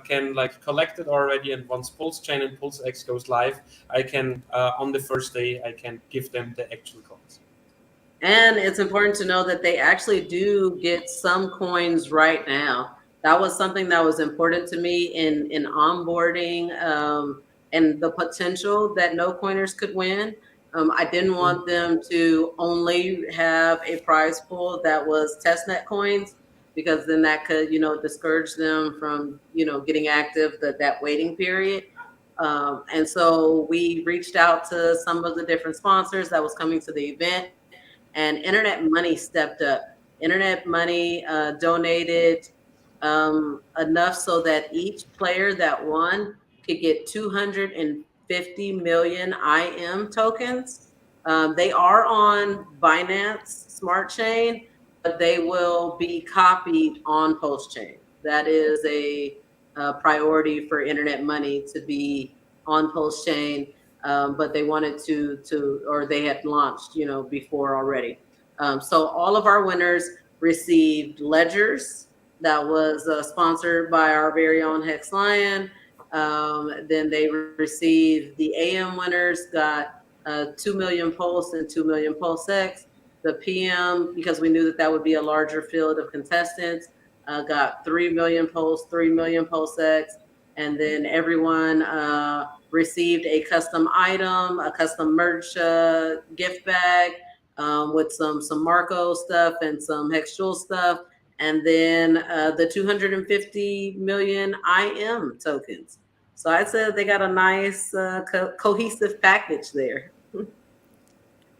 can like collect it already. And once Pulse Chain and Pulse X goes live, I can on the first day I can give them the actual coins. and it's important to know that they actually do get some coins right now. That was something that was important to me in onboarding and the potential that no coiners could win. I didn't want them to only have a prize pool that was testnet coins, because then that could discourage them from getting active that waiting period. And so we reached out to some of the different sponsors that was coming to the event, and Internet Money stepped up. Internet Money donated enough so that each player that won could get 250 million IM tokens. They are on Binance Smart Chain, but they will be copied on Post Chain. That is a priority for Internet Money to be on Post Chain, but they wanted or they had launched, before already. So all of our winners received ledgers that was sponsored by our very own Hex Lion. Then they received the AM winners got 2 million posts and 2 million post X. The PM, because we knew that that would be a larger field of contestants, got 3 million posts, 3 million post X. And then everyone received a custom item, a custom merch gift bag with some Marco stuff and some Hex Jewel stuff. And then the 250 million IM tokens. So I said they got a nice cohesive package there.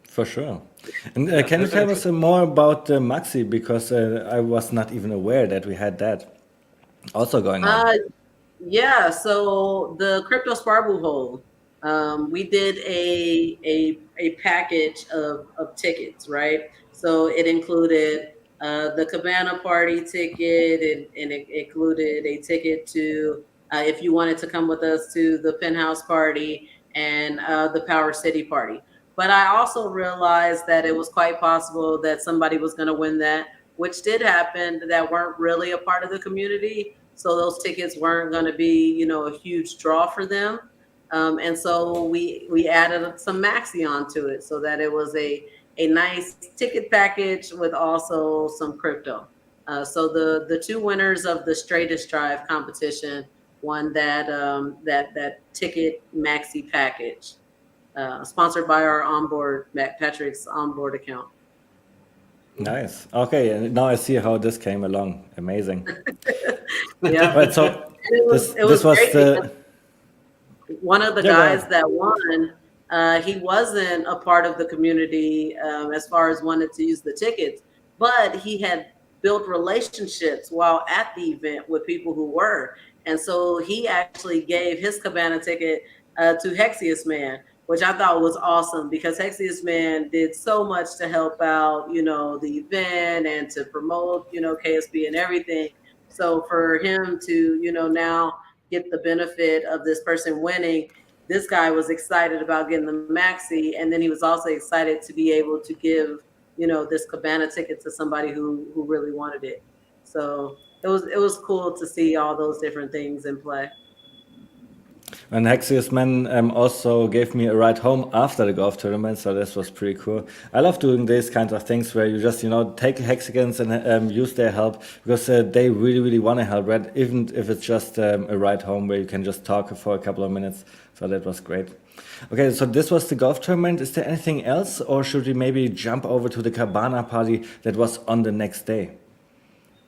For sure. And can you tell us more about Maxi? Because I was not even aware that we had that also going on. Yeah, so the Kryptosparbuch, we did a package of tickets, right? So it included the Cabana party ticket, and it included a ticket to if you wanted to come with us to the Penthouse party and the Power City party. But I also realized that it was quite possible that somebody was going to win that, which did happen, that weren't really a part of the community. So those tickets weren't going to be, a huge draw for them. And so we added some Maxi onto it so that it was a nice ticket package with also some crypto. So the two winners of the Straightest Drive competition won that ticket Maxi package, sponsored by our Patrick's onboard account. Nice. Okay, and now I see how this came along. Amazing. Yeah. Right, so it was great the one of the guys that won. He wasn't a part of the community as far as wanted to use the tickets, but he had built relationships while at the event with people who were. And so he actually gave his Cabana ticket to Hexius Man, which I thought was awesome because Hexius Man did so much to help out, the event and to promote, KSB and everything. So for him to, now get the benefit of this person winning, this guy was excited about getting the Maxi. And then he was also excited to be able to give, this Cabana ticket to somebody who really wanted it. So it was cool to see all those different things in play. And Hexius Man also gave me a ride home after the golf tournament, so this was pretty cool. I love doing these kinds of things where you just, take Hexicans and use their help because they really, really want to help, right? Even if it's just a ride home where you can just talk for a couple of minutes. So that was great. Okay, so this was the golf tournament. Is there anything else, or should we maybe jump over to the Cabana party that was on the next day?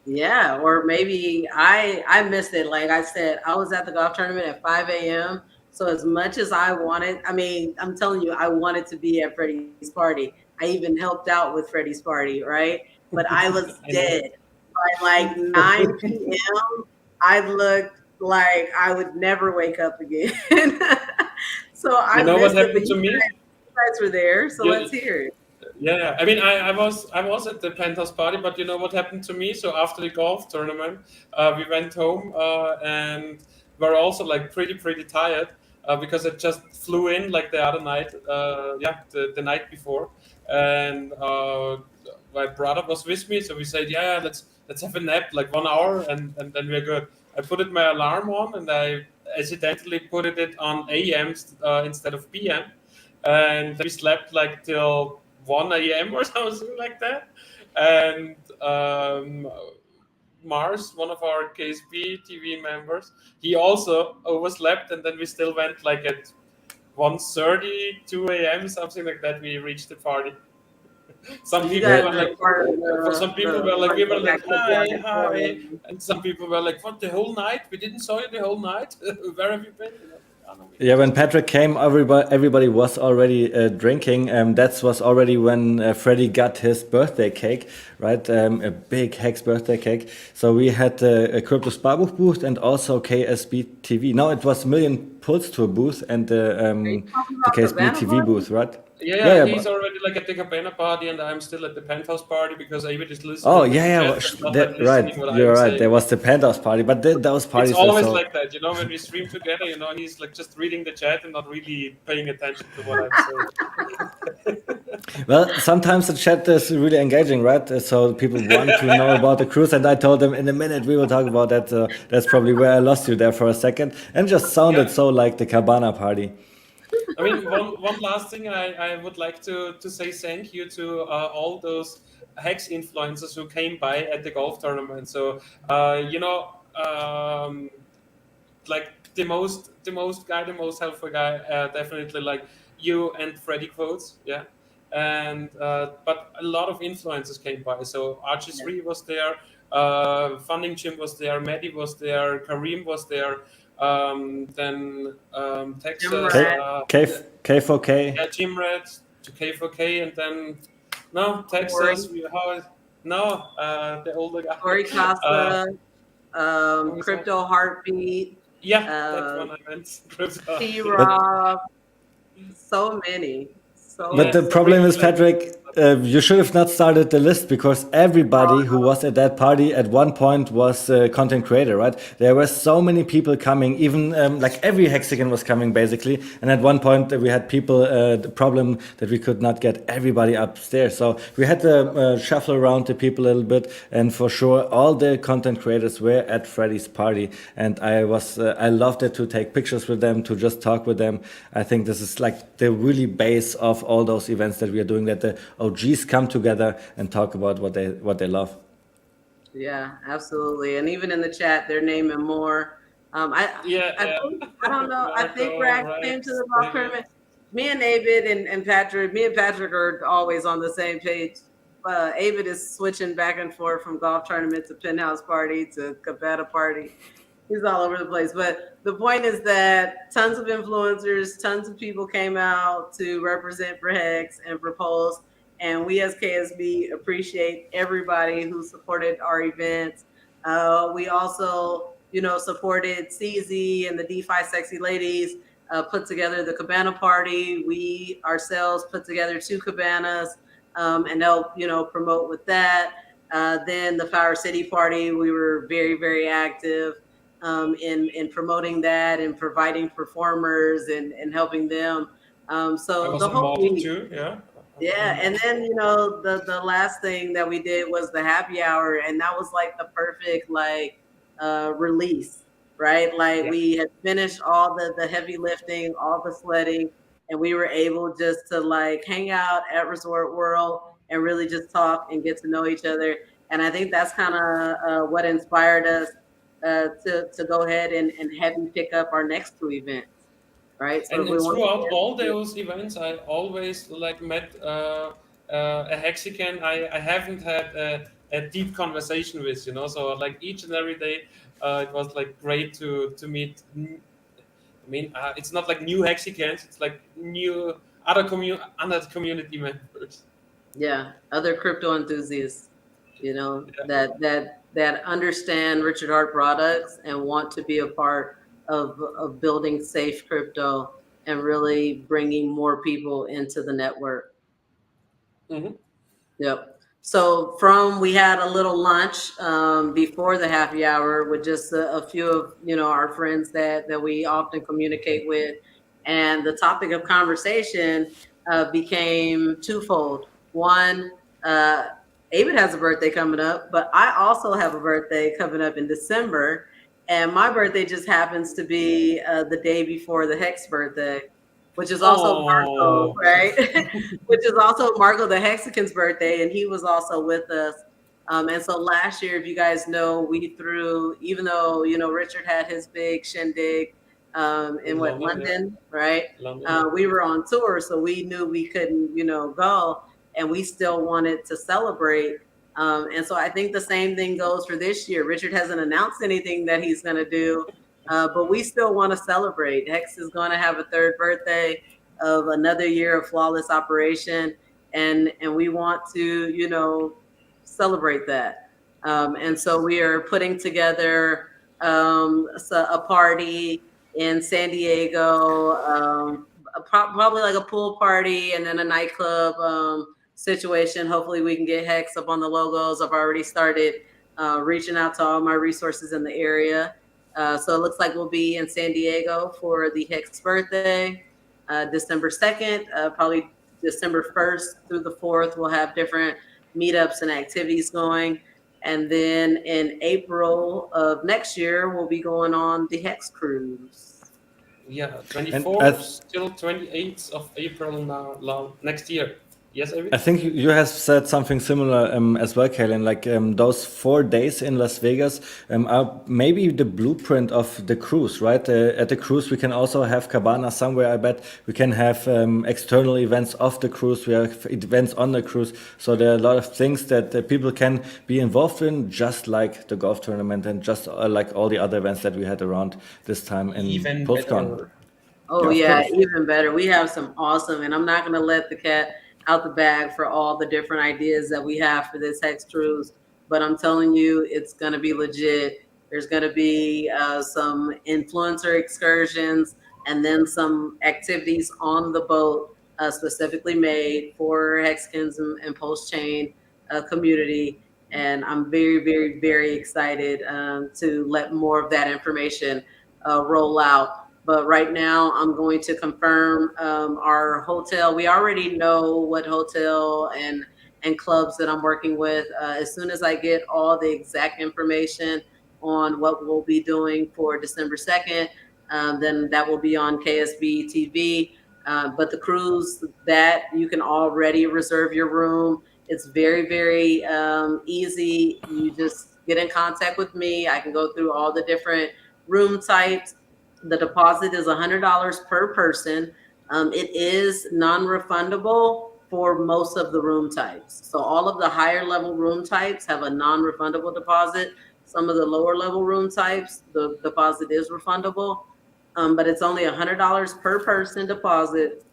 Yeah, or maybe I missed it. Like I said, I was at the golf tournament at 5 a.m. So as much as I wanted, I'm telling you, I wanted to be at Freddie's party. I even helped out with Freddie's party, right? But I was dead. By like 9 p.m., I looked like I would never wake up again. So I what happened to me? You guys were there, so let's hear it. Yeah, I was at the Penthouse party, but you know what happened to me? So after the golf tournament, we went home and were also like pretty tired because I just flew in like the other night, the night before, and my brother was with me, so we said, yeah, let's have a nap, like 1 hour, and then we're good. I put my alarm on, and I accidentally put it on AM instead of PM, and we slept like till 1 a.m. or something like that. And Mars, one of our KSB TV members, he also overslept, and then we still went like at 1:30, 2 a.m., something like that. We reached the party. Some people were like, we were like, hi, and some people were like, what, the whole night? We didn't saw you the whole night. Where have you been? Yeah, when Patrick came, everybody was already drinking. That was already when Freddie got his birthday cake, right? A big Hex birthday cake. So we had a Kryptosparbuch booth and also KSB TV. No, it was Million Pulse Tour booth and the KSB TV booth, right? Yeah, he's already like at the Cabana party, and I'm still at the Penthouse party because I just listening. Oh yeah, right. You're right. There was the Penthouse party, but those parties. It's always like that, when we stream together. He's like just reading the chat and not really paying attention to what I'm saying. Well, sometimes the chat is really engaging, right? So people want to know about the cruise, and I told them in a minute we will talk about that. That's probably where I lost you there for a second, and just sounded so like the Cabana party. I mean, one last thing I would like to say thank you to all those Hex influencers who came by at the golf tournament. So, like the most helpful guy, definitely like you and Freddy Quotes, yeah. And but a lot of influencers came by. So Yeah. Archie3 was there, Funding Jim was there, Maddie was there, Kareem was there, then Jim Texas, K Rat, K4K. yeah, Jim Red to K4K, and then no Corey, Texas. No, the older guy. Corey uh, Costa, who was that? Crypto Heartbeat, Yeah, that uh, one I meant. Crypto. T But Rob, so many, But so the Yeah, so problem really is, like. Patrick, you should have not started the list because everybody who was at that party at one point was a content creator, right? There were so many people coming, even like every Hexican was coming basically. And at one point, we had people, the problem that we could not get everybody upstairs. So we had to shuffle around the people a little bit. And for sure, all the content creators were at Freddy's party. And I loved it to take pictures with them, to just talk with them. I think this is like the really base of all those events that we are doing, that the OGs come together and talk about what they love. yeah, absolutely. And even in the chat, they're naming more. Yeah, I think I don't know. I think Marco, Rack came to Rex, the golf David. tournament. Me and David and Patrick. Me and Patrick are always on the same page. David is switching back and forth from golf tournament to penthouse party to cabana party. He's all over the place. But the point is that tons of influencers, tons of people came out to represent for Hex and propose. And we as KSB appreciate everybody who supported our events. We also, supported CZ and the DeFi Sexy Ladies, put together the Cabana Party. We ourselves put together 2 cabanas and help, promote with that. Then the Flower City Party, we were very, very active in promoting that and providing performers and helping them. I So was the whole involved week, too. Yeah, I'm yeah. And involved. then the last thing that we did was the happy hour, and that was like the perfect like release, right? Like Yeah. we had finished all the heavy lifting, all the sweating, and we were able just to like hang out at Resort World and really just talk and get to know each other. And I think that's kind of what inspired us to go ahead and heavy pick up our next 2 events, right? So if we And want throughout all to, those events, I always like met a Hexican I haven't had a deep conversation with, So like each and every day, it was like great to meet. I mean, it's not like new Hexicans; it's like new other community members. yeah, other crypto enthusiasts, Yeah. that understand Richard Hart products and want to be a part of building safe crypto and really bringing more people into the network. Hmm. Yep. So we had a little lunch before the happy hour with just a few of our friends that we often communicate with, and the topic of conversation became twofold. One, uh, David has a birthday coming up, but I also have a birthday coming up in December, and my birthday just happens to be the day before the Hex birthday, which is also Marco, Oh, right? Which is also Marco the Hexican's birthday, and he was also with us. And so last year, if you guys know, we threw, even though Richard had his big shindig in in what, London, yeah, London, right? London, yeah. We were on tour, so we knew we couldn't, go, and we still wanted to celebrate. And so I think the same thing goes for this year. Richard hasn't announced anything that he's going to do, but we still want to celebrate. Hex is going to have a 3rd birthday of another year of flawless operation, and we want to celebrate that. And so we are putting together a party in San Diego, probably like a pool party and then a nightclub situation. Hopefully we can get Hex up on the logos. I've already started reaching out to all my resources in the area. So it looks like we'll be in San Diego for the Hex birthday. December 2nd, probably December 1st through the 4th, we'll have different meetups and activities going. And then in April of next year, we'll be going on the Hex Cruise. Yeah, And 24th till 28th of April next year. Yes, I David? think you have said something similar as well, Kalen. Like those 4 days in Las Vegas are maybe the blueprint of the cruise, right? At the cruise, we can also have cabana somewhere. I bet we can have external events off the cruise. We have events on the cruise. So there are a lot of things that people can be involved in, just like the golf tournament and just like all the other events that we had around this time in Even PulseCon. better. Oh Yeah, of yeah, course. even better. We have some awesome, and I'm not going to let the cat out the bag for all the different ideas that we have for this Hex cruise. But I'm telling you, it's going to be legit. There's going to be some influencer excursions, and then some activities on the boat specifically made for Hexicans and Post Chain community. And I'm very, very, very excited to let more of that information roll out. But right now, I'm going to confirm our hotel. We already know what hotel and clubs that I'm working with. As soon as I get all the exact information on what we'll be doing for December 2nd, then that will be on KSB TV. But the cruise, that you can already reserve your room. It's very, very easy. You just get in contact with me. I can go through all the different room types. The deposit is $100 per person. It is non-refundable for most of the room types. So all of the higher level room types have a non-refundable deposit. Some of the lower level room types, the deposit is refundable, but it's only $100 per person deposit,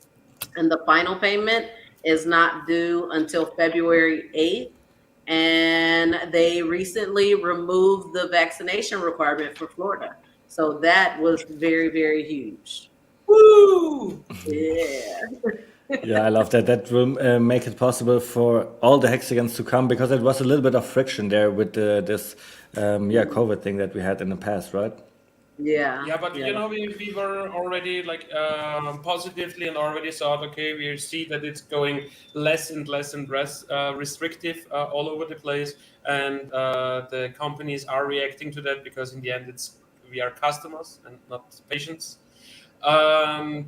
and the final payment is not due until February 8th. And they recently removed the vaccination requirement for Florida. So that was very, very huge. Woo! Yeah. Yeah, I love that. That will make it possible for all the hexagons to come because it was a little bit of friction there with this, COVID thing that we had in the past, right? Yeah. Yeah, but Yeah. you know, we were already like positively and already thought, okay, we see that it's going less and less and less restrictive all over the place, and the companies are reacting to that because in the end, it's we are customers and not patients.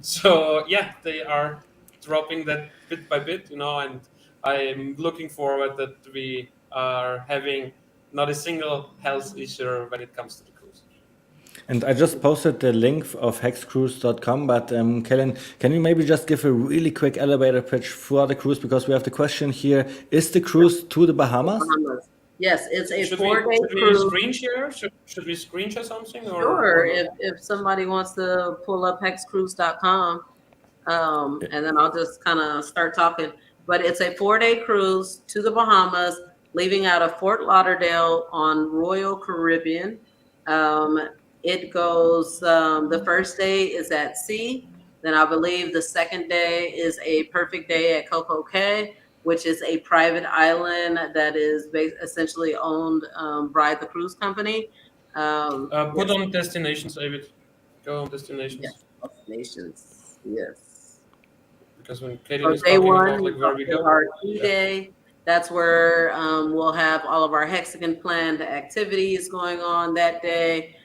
So yeah, they are dropping that bit by bit, you know, and I'm looking forward that we are having not a single health issue when it comes to the cruise. And I just posted the link of hexcruise.com, but Kellen, can you maybe just give a really quick elevator pitch for the cruise? Because we have the question here, is the cruise to the Bahamas? Bahamas. Yes, it's a Should we 4 day should we cruise. screen share? Should we screen share something or Sure. not? If somebody wants to pull up hexcruise.com, and then I'll just kind of start talking. But it's a 4 day cruise to the Bahamas, leaving out of Fort Lauderdale on Royal Caribbean. Um, it goes, the first day is at sea. Then I believe the second day is a perfect day at Coco Cay, which is a private island that is essentially owned by the cruise company. Put Yes, on destinations, David. Go on yes, destinations destinations. Yes. because when Kaden So is day talking one about like where we is go, our key yeah. day. That's where we'll have all of our Hexagon planned activities going on that day,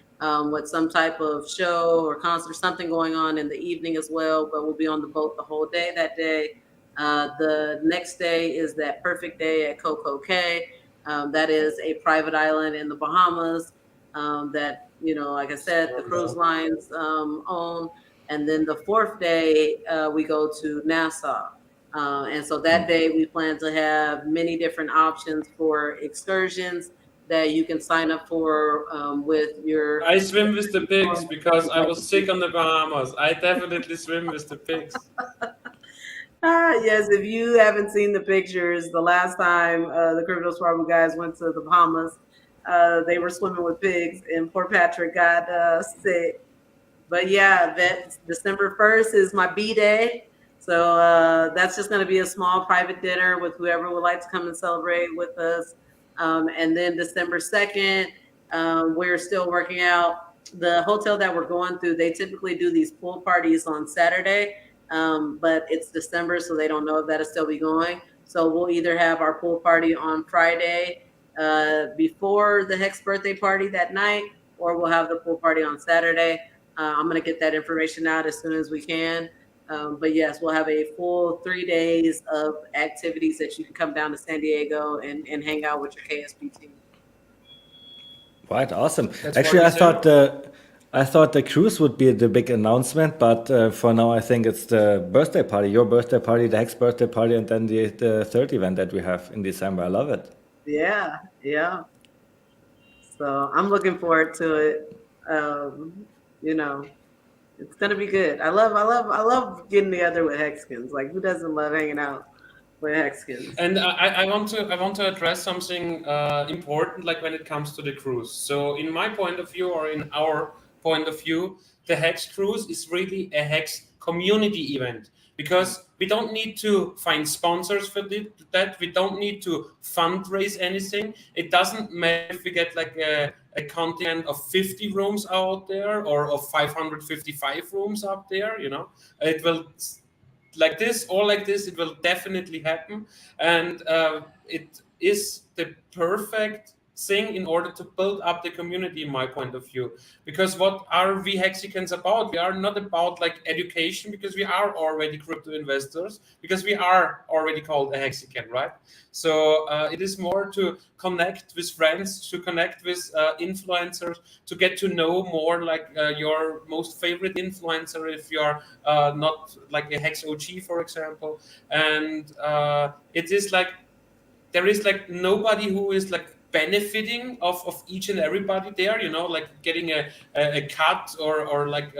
with some type of show or concert, something going on in the evening as well. But we'll be on the boat the whole day that day. The next day is that perfect day at Coco Cay. That is a private island in the Bahamas that, like I said, the cruise lines own. And then the fourth day, we go to Nassau. And so that day, we plan to have many different options for excursions that you can sign up for with your. I swim with the pigs because I was sick on the Bahamas. I definitely swim with the pigs. Yes, if you haven't seen the pictures, the last time the Kryptosparbuch guys went to the Bahamas, they were swimming with pigs, and poor Patrick got sick. But yeah, that December 1st is my B day. So that's just going to be a small private dinner with whoever would like to come and celebrate with us. And then December 2nd, we're still working out the hotel that we're going through. They typically do these pool parties on Saturday, but it's December, so they don't know if that'll still be going. So we'll either have our pool party on Friday before the Hex birthday party that night, or we'll have the pool party on Saturday. I'm going to get that information out as soon as we can. But yes, we'll have a full 3 days of activities that you can come down to San Diego and hang out with your KSP team. Right, awesome. That's what Actually, we say. I thought the cruise would be the big announcement, but for now, I think it's the birthday party, your birthday party, the Hex birthday party, and then the third event that we have in December. I love it. Yeah, yeah. So I'm looking forward to it. Um, you know, it's gonna be good. I love getting together with Hexicans. Like, who doesn't love hanging out with Hexicans? And I want to address something important, like when it comes to the cruise. So in my point of view, or in our point of view, the Hex cruise is really a Hex community event, because we don't need to find sponsors for that. We don't need to fundraise anything. It doesn't matter if we get like a contingent of 50 rooms out there or of 555 rooms up there. It will, like this or like this, it will definitely happen. And it is the perfect thing in order to build up the community, in my point of view. Because what are we Hexicans about? We are not about like education, because we are already crypto investors, because we are already called a Hexican, right? So it is more to connect with friends, to connect with influencers, to get to know more like your most favorite influencer, if you're not like a Hex OG, for example. And it is like, there is like nobody who is like benefiting of each and everybody there, like getting a cut, or like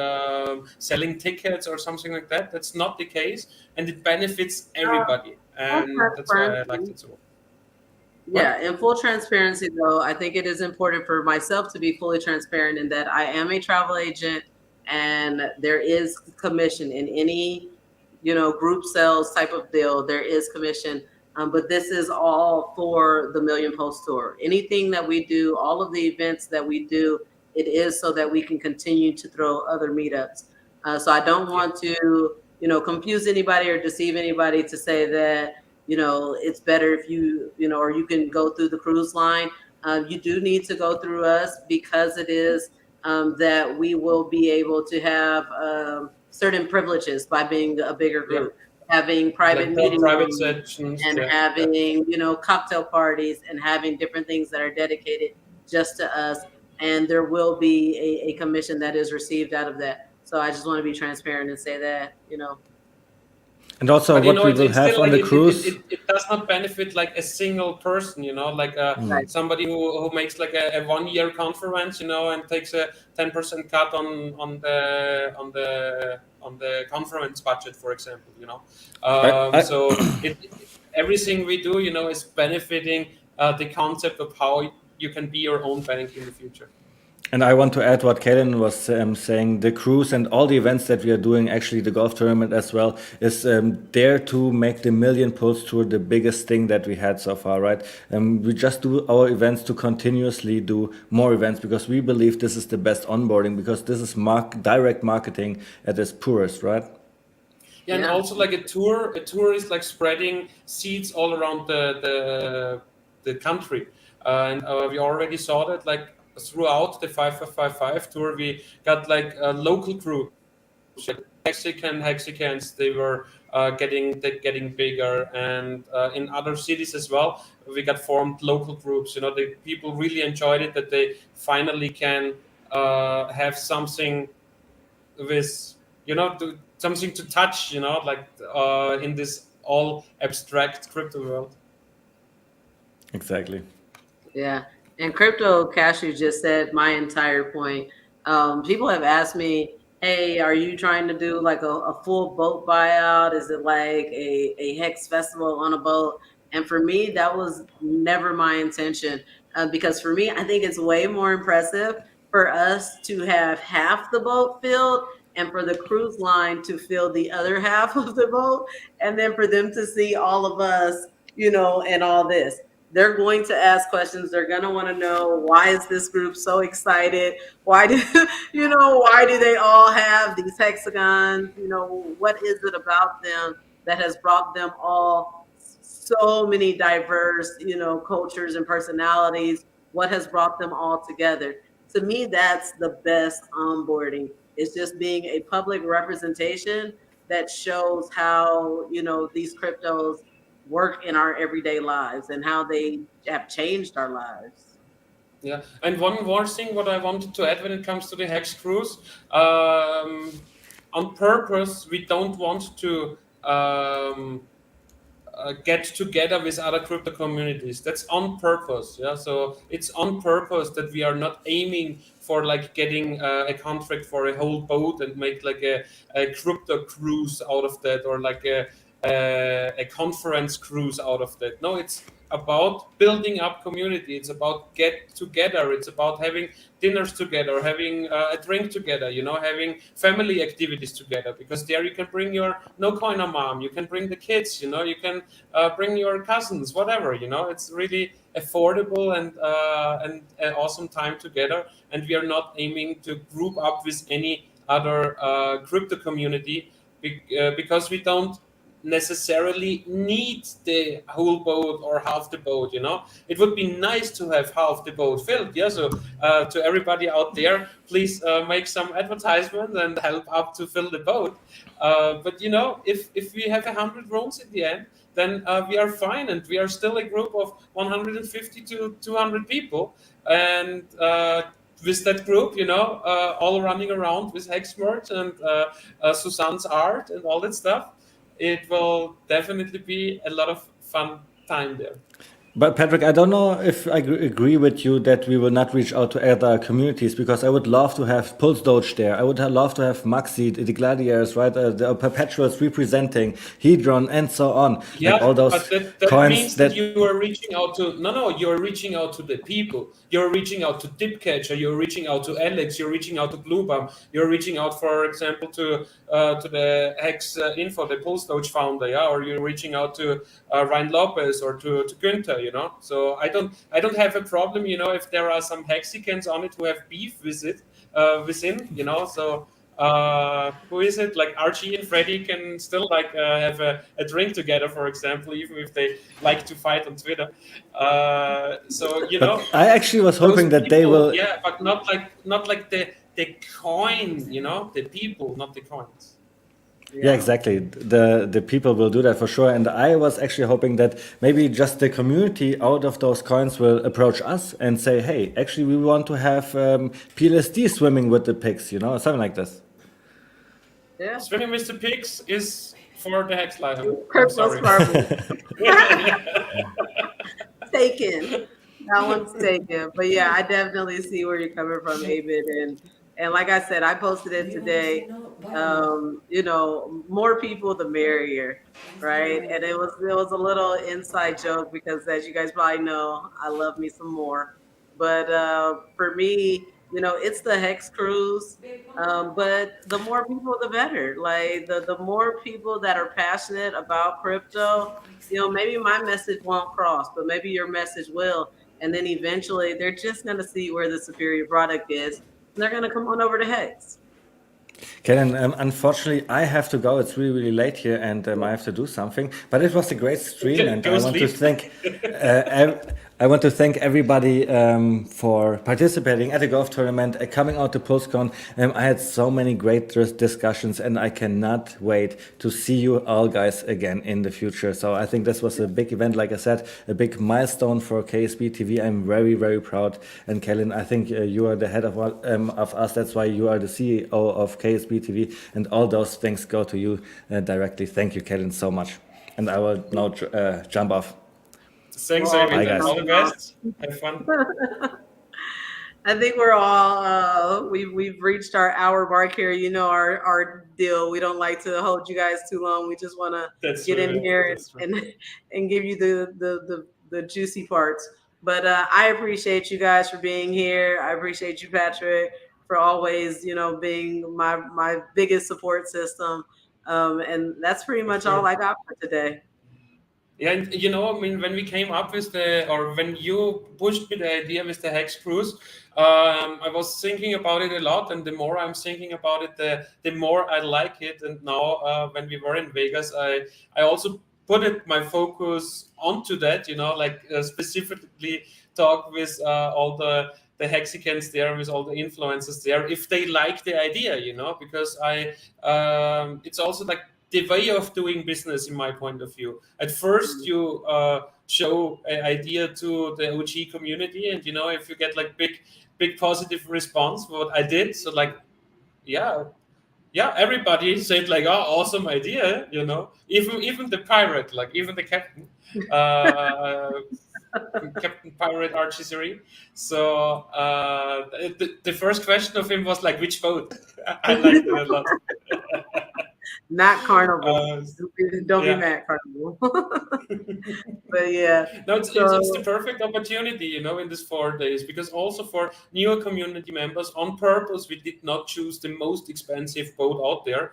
selling tickets or something like that. That's not the case, and it benefits everybody, Full and that's why I liked transparency. it so. Yeah, What? in full transparency, though, I think it is important for myself to be fully transparent in that I am a travel agent, and there is commission in any, group sales type of deal. There is commission, but this is all for the Million Post Tour. Anything that we do, all of the events that we do, it is so that we can continue to throw other meetups. So I don't Yeah. want to, confuse anybody or deceive anybody to say that it's better if or you can go through the cruise line. You do need to go through us because it is that we will be able to have certain privileges by being a bigger Yeah, group, having private like meeting private rooms sections. and Yeah, yeah. having, cocktail parties and having different things that are dedicated just to us. And there will be a commission that is received out of that. So I just want to be transparent and say that. And also, But what we will it's have still on like the cruise. it does not benefit like a single person, like Right. somebody who makes like a 1 year conference, and takes a 10% cut on the conference budget, for example. I, So everything we do, is benefiting the concept of how you can be your own bank in the future. And I want to add what Kaden was saying. The cruise and all the events that we are doing, actually the golf tournament as well, is there to make the Million Post Tour the biggest thing that we had so far, right? We just do our events to continuously do more events, because we believe this is the best onboarding, because this is direct marketing at its purest, right? Yeah, and Yeah. also like a tour is like spreading seeds all around the country. And we already saw that like throughout the 5555 tour, we got like local groups, like Hexicans. They were getting bigger, and in other cities as well, we got formed local groups. The people really enjoyed it, that they finally can have something with, something to touch, like in this all abstract crypto world. Exactly. Yeah. And Crypto Cashew just said my entire point. People have asked me, hey, are you trying to do like a full boat buyout? Is it like a Hex festival on a boat? And for me, that was never my intention. Because for me, I think it's way more impressive for us to have half the boat filled and for the cruise line to fill the other half of the boat. And then for them to see all of us, and all this. They're going to ask questions. They're going to want to know, why is this group so excited? Why do why do they all have these hexagons? What is it about them that has brought them all so many diverse, cultures and personalities? What has brought them all together? To me, that's the best onboarding. It's just being a public representation that shows how, these cryptos work in our everyday lives and how they have changed our lives. Yeah, and one more thing what I wanted to add when it comes to the Hex Cruise, on purpose we don't want to get together with other crypto communities. That's on purpose. Yeah, so it's on purpose that we are not aiming for like getting a contract for a whole boat and make like a crypto cruise out of that, or like a conference cruise out of that. No, it's about building up community. It's about get together. It's about having dinners together, having a drink together, having family activities together, because there you can bring your no coiner mom, you can bring the kids, you can bring your cousins, whatever, it's really affordable and an awesome time together. And we are not aiming to group up with any other crypto community, because we don't necessarily need the whole boat or half the boat. It would be nice to have half the boat filled. Yeah, so to everybody out there, please make some advertisement and help up to fill the boat. But if we have 100 rooms in the end, then we are fine, and we are still a group of 150 to 200 people. And with that group, all running around with Hex merch and Susanne's art and all that stuff, it will definitely be a lot of fun time there. But Patrick, I don't know if I agree with you that we will not reach out to other communities, because I would love to have Pulse Doge there. I would love to have Maxi, the Gladiators, right? The Perpetuals representing Hedron and so on. Yeah, like all those but that coins means that you are reaching out to you're reaching out to the people. You're reaching out to Dipcatcher. You're reaching out to Alex. You're reaching out to Bluebum. You're reaching out, for example, to the Hex Info, the Pulse Doge founder, yeah, or you're reaching out to Ryan Lopez or to Günther. So I don't have a problem, if there are some Hexicans on it who have beef with it, with him, so. Who is it? Like Archie and Freddy can still like have a drink together, for example, even if they like to fight on Twitter. So But I actually was hoping that they will. yeah, but not like the coin, the people, not the coins. Yeah, exactly. The people will do that for sure. And I was actually hoping that maybe just the community out of those coins will approach us and say, hey, actually, we want to have PLSD swimming with the pigs, something like this. Yeah. Swimming with the pigs is for the Hex Life. Kryptosparbuch. Taken. That one's taken. But yeah, I definitely see where you're coming from, David. And like I said, I posted it today. More people the merrier, right? And it was a little inside joke because, as you guys probably know, I love me some more. But for me, it's the Hex Cruise. But the more people, the better. Like the more people that are passionate about crypto, maybe my message won't cross, but maybe your message will. And then eventually they're just going to see where the superior product is. And they're going to come on over to Hex. Kellen, unfortunately, I have to go. It's really, really late here, and I have to do something. But it was a great stream, and I want to thank everybody for participating at the golf tournament, coming out to PulseCon. I had so many great discussions, and I cannot wait to see you all guys again in the future. So I think this was a big event, like I said, a big milestone for KSB TV. I'm very, very proud. And Kellen, I think you are the head of us. That's why you are the CEO of KSB TV, and all those things go to you directly. Thank you, Kellen, so much. And I will now jump off. Thanks, David. All the best. Have fun. I think we're all we've reached our hour mark here. Our deal. We don't like to hold you guys too long. We just want to get in here and give you the juicy parts. But I appreciate you guys for being here. I appreciate you, Patrick, for always being my biggest support system. And that's pretty much all I got for today. Yeah, and when we came up with when you pushed me the idea with the Hex Cruise, I was thinking about it a lot, and the more I'm thinking about it, the more I like it. And now, when we were in Vegas, I also put my focus onto that, specifically talk with all the the Hexicans there, with all the influencers there, if they like the idea, because it's also like the way of doing business in my point of view. At first, you show an idea to the OG community, and if you get like big positive response, what I did, so like, yeah, everybody said like, oh, awesome idea, even the pirate, like even the captain, Captain Pirate Archery. So the first question of him was like, which boat? I liked it a lot. Not Carnival. Don't be Yeah. mad, Carnival. But yeah. No, it's the So perfect opportunity, in these 4 days, because also for newer community members, on purpose, we did not choose the most expensive boat out there,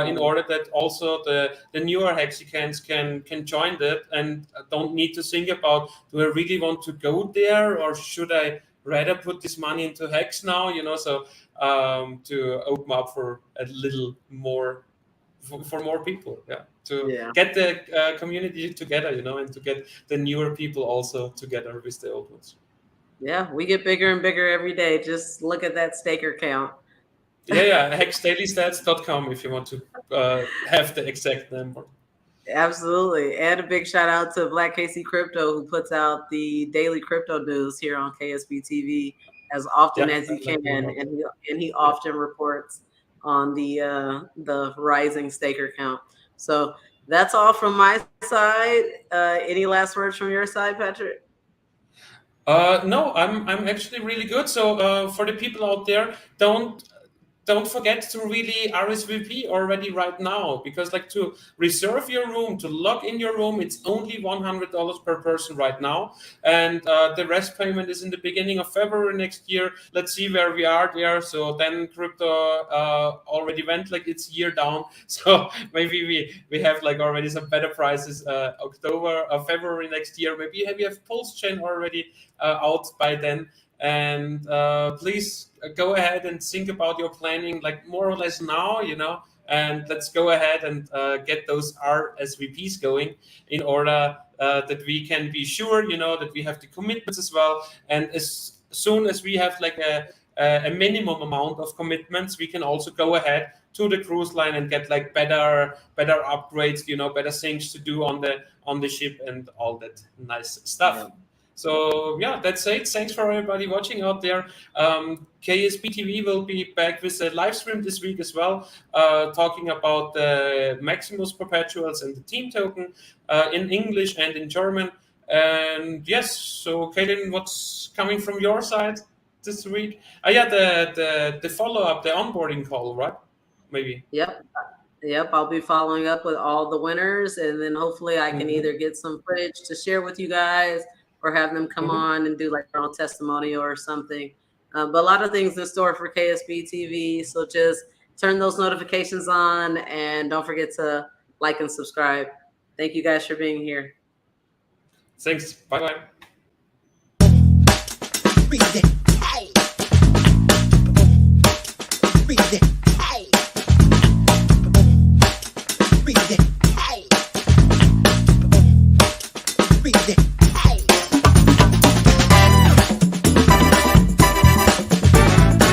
in order that also the newer Hexicans can join that and don't need to think about, do I really want to go there, or should I rather put this money into Hex now, so to open up for a little more, for more people, to get the community together, and to get the newer people also together with the old ones. Yeah, we get bigger and bigger every day. Just look at that staker count. Yeah, hexdailystats.com if you want to have the exact number. Absolutely. And a big shout out to Black KC Crypto, who puts out the daily crypto news here on KSB TV as often as he can, and he often reports on the rising staker count. So that's all from my side. Any last words from your side, Patrick? No, I'm actually really good. So for the people out there, don't forget to really RSVP already right now, because like to reserve your room, to log in your room, it's only $100 per person right now, and the rest payment is in the beginning of February next year. Let's see where we are there. So then crypto already went like its year down, so maybe we have like already some better prices October or February next year. Maybe we have Pulse Chain already out by then. And please go ahead and think about your planning, like more or less now, and let's go ahead and get those RSVPs going, in order that we can be sure, that we have the commitments as well. And as soon as we have like a minimum amount of commitments, we can also go ahead to the cruise line and get like better upgrades, better things to do on the ship and all that nice stuff. Yeah. So yeah, that's it. Thanks for everybody watching out there. KSB TV will be back with a live stream this week as well, talking about the Maximus Perpetuals and the team token in English and in German. And yes, so Kaylin, what's coming from your side this week? Yeah, the follow-up, the onboarding call, right? Maybe. Yep, I'll be following up with all the winners, and then hopefully I can either get some footage to share with you guys, or have them come on and do like their own testimonial or something. But a lot of things in store for KSB TV. So just turn those notifications on, and don't forget to like and subscribe. Thank you guys for being here. Thanks. Bye-bye. Read it.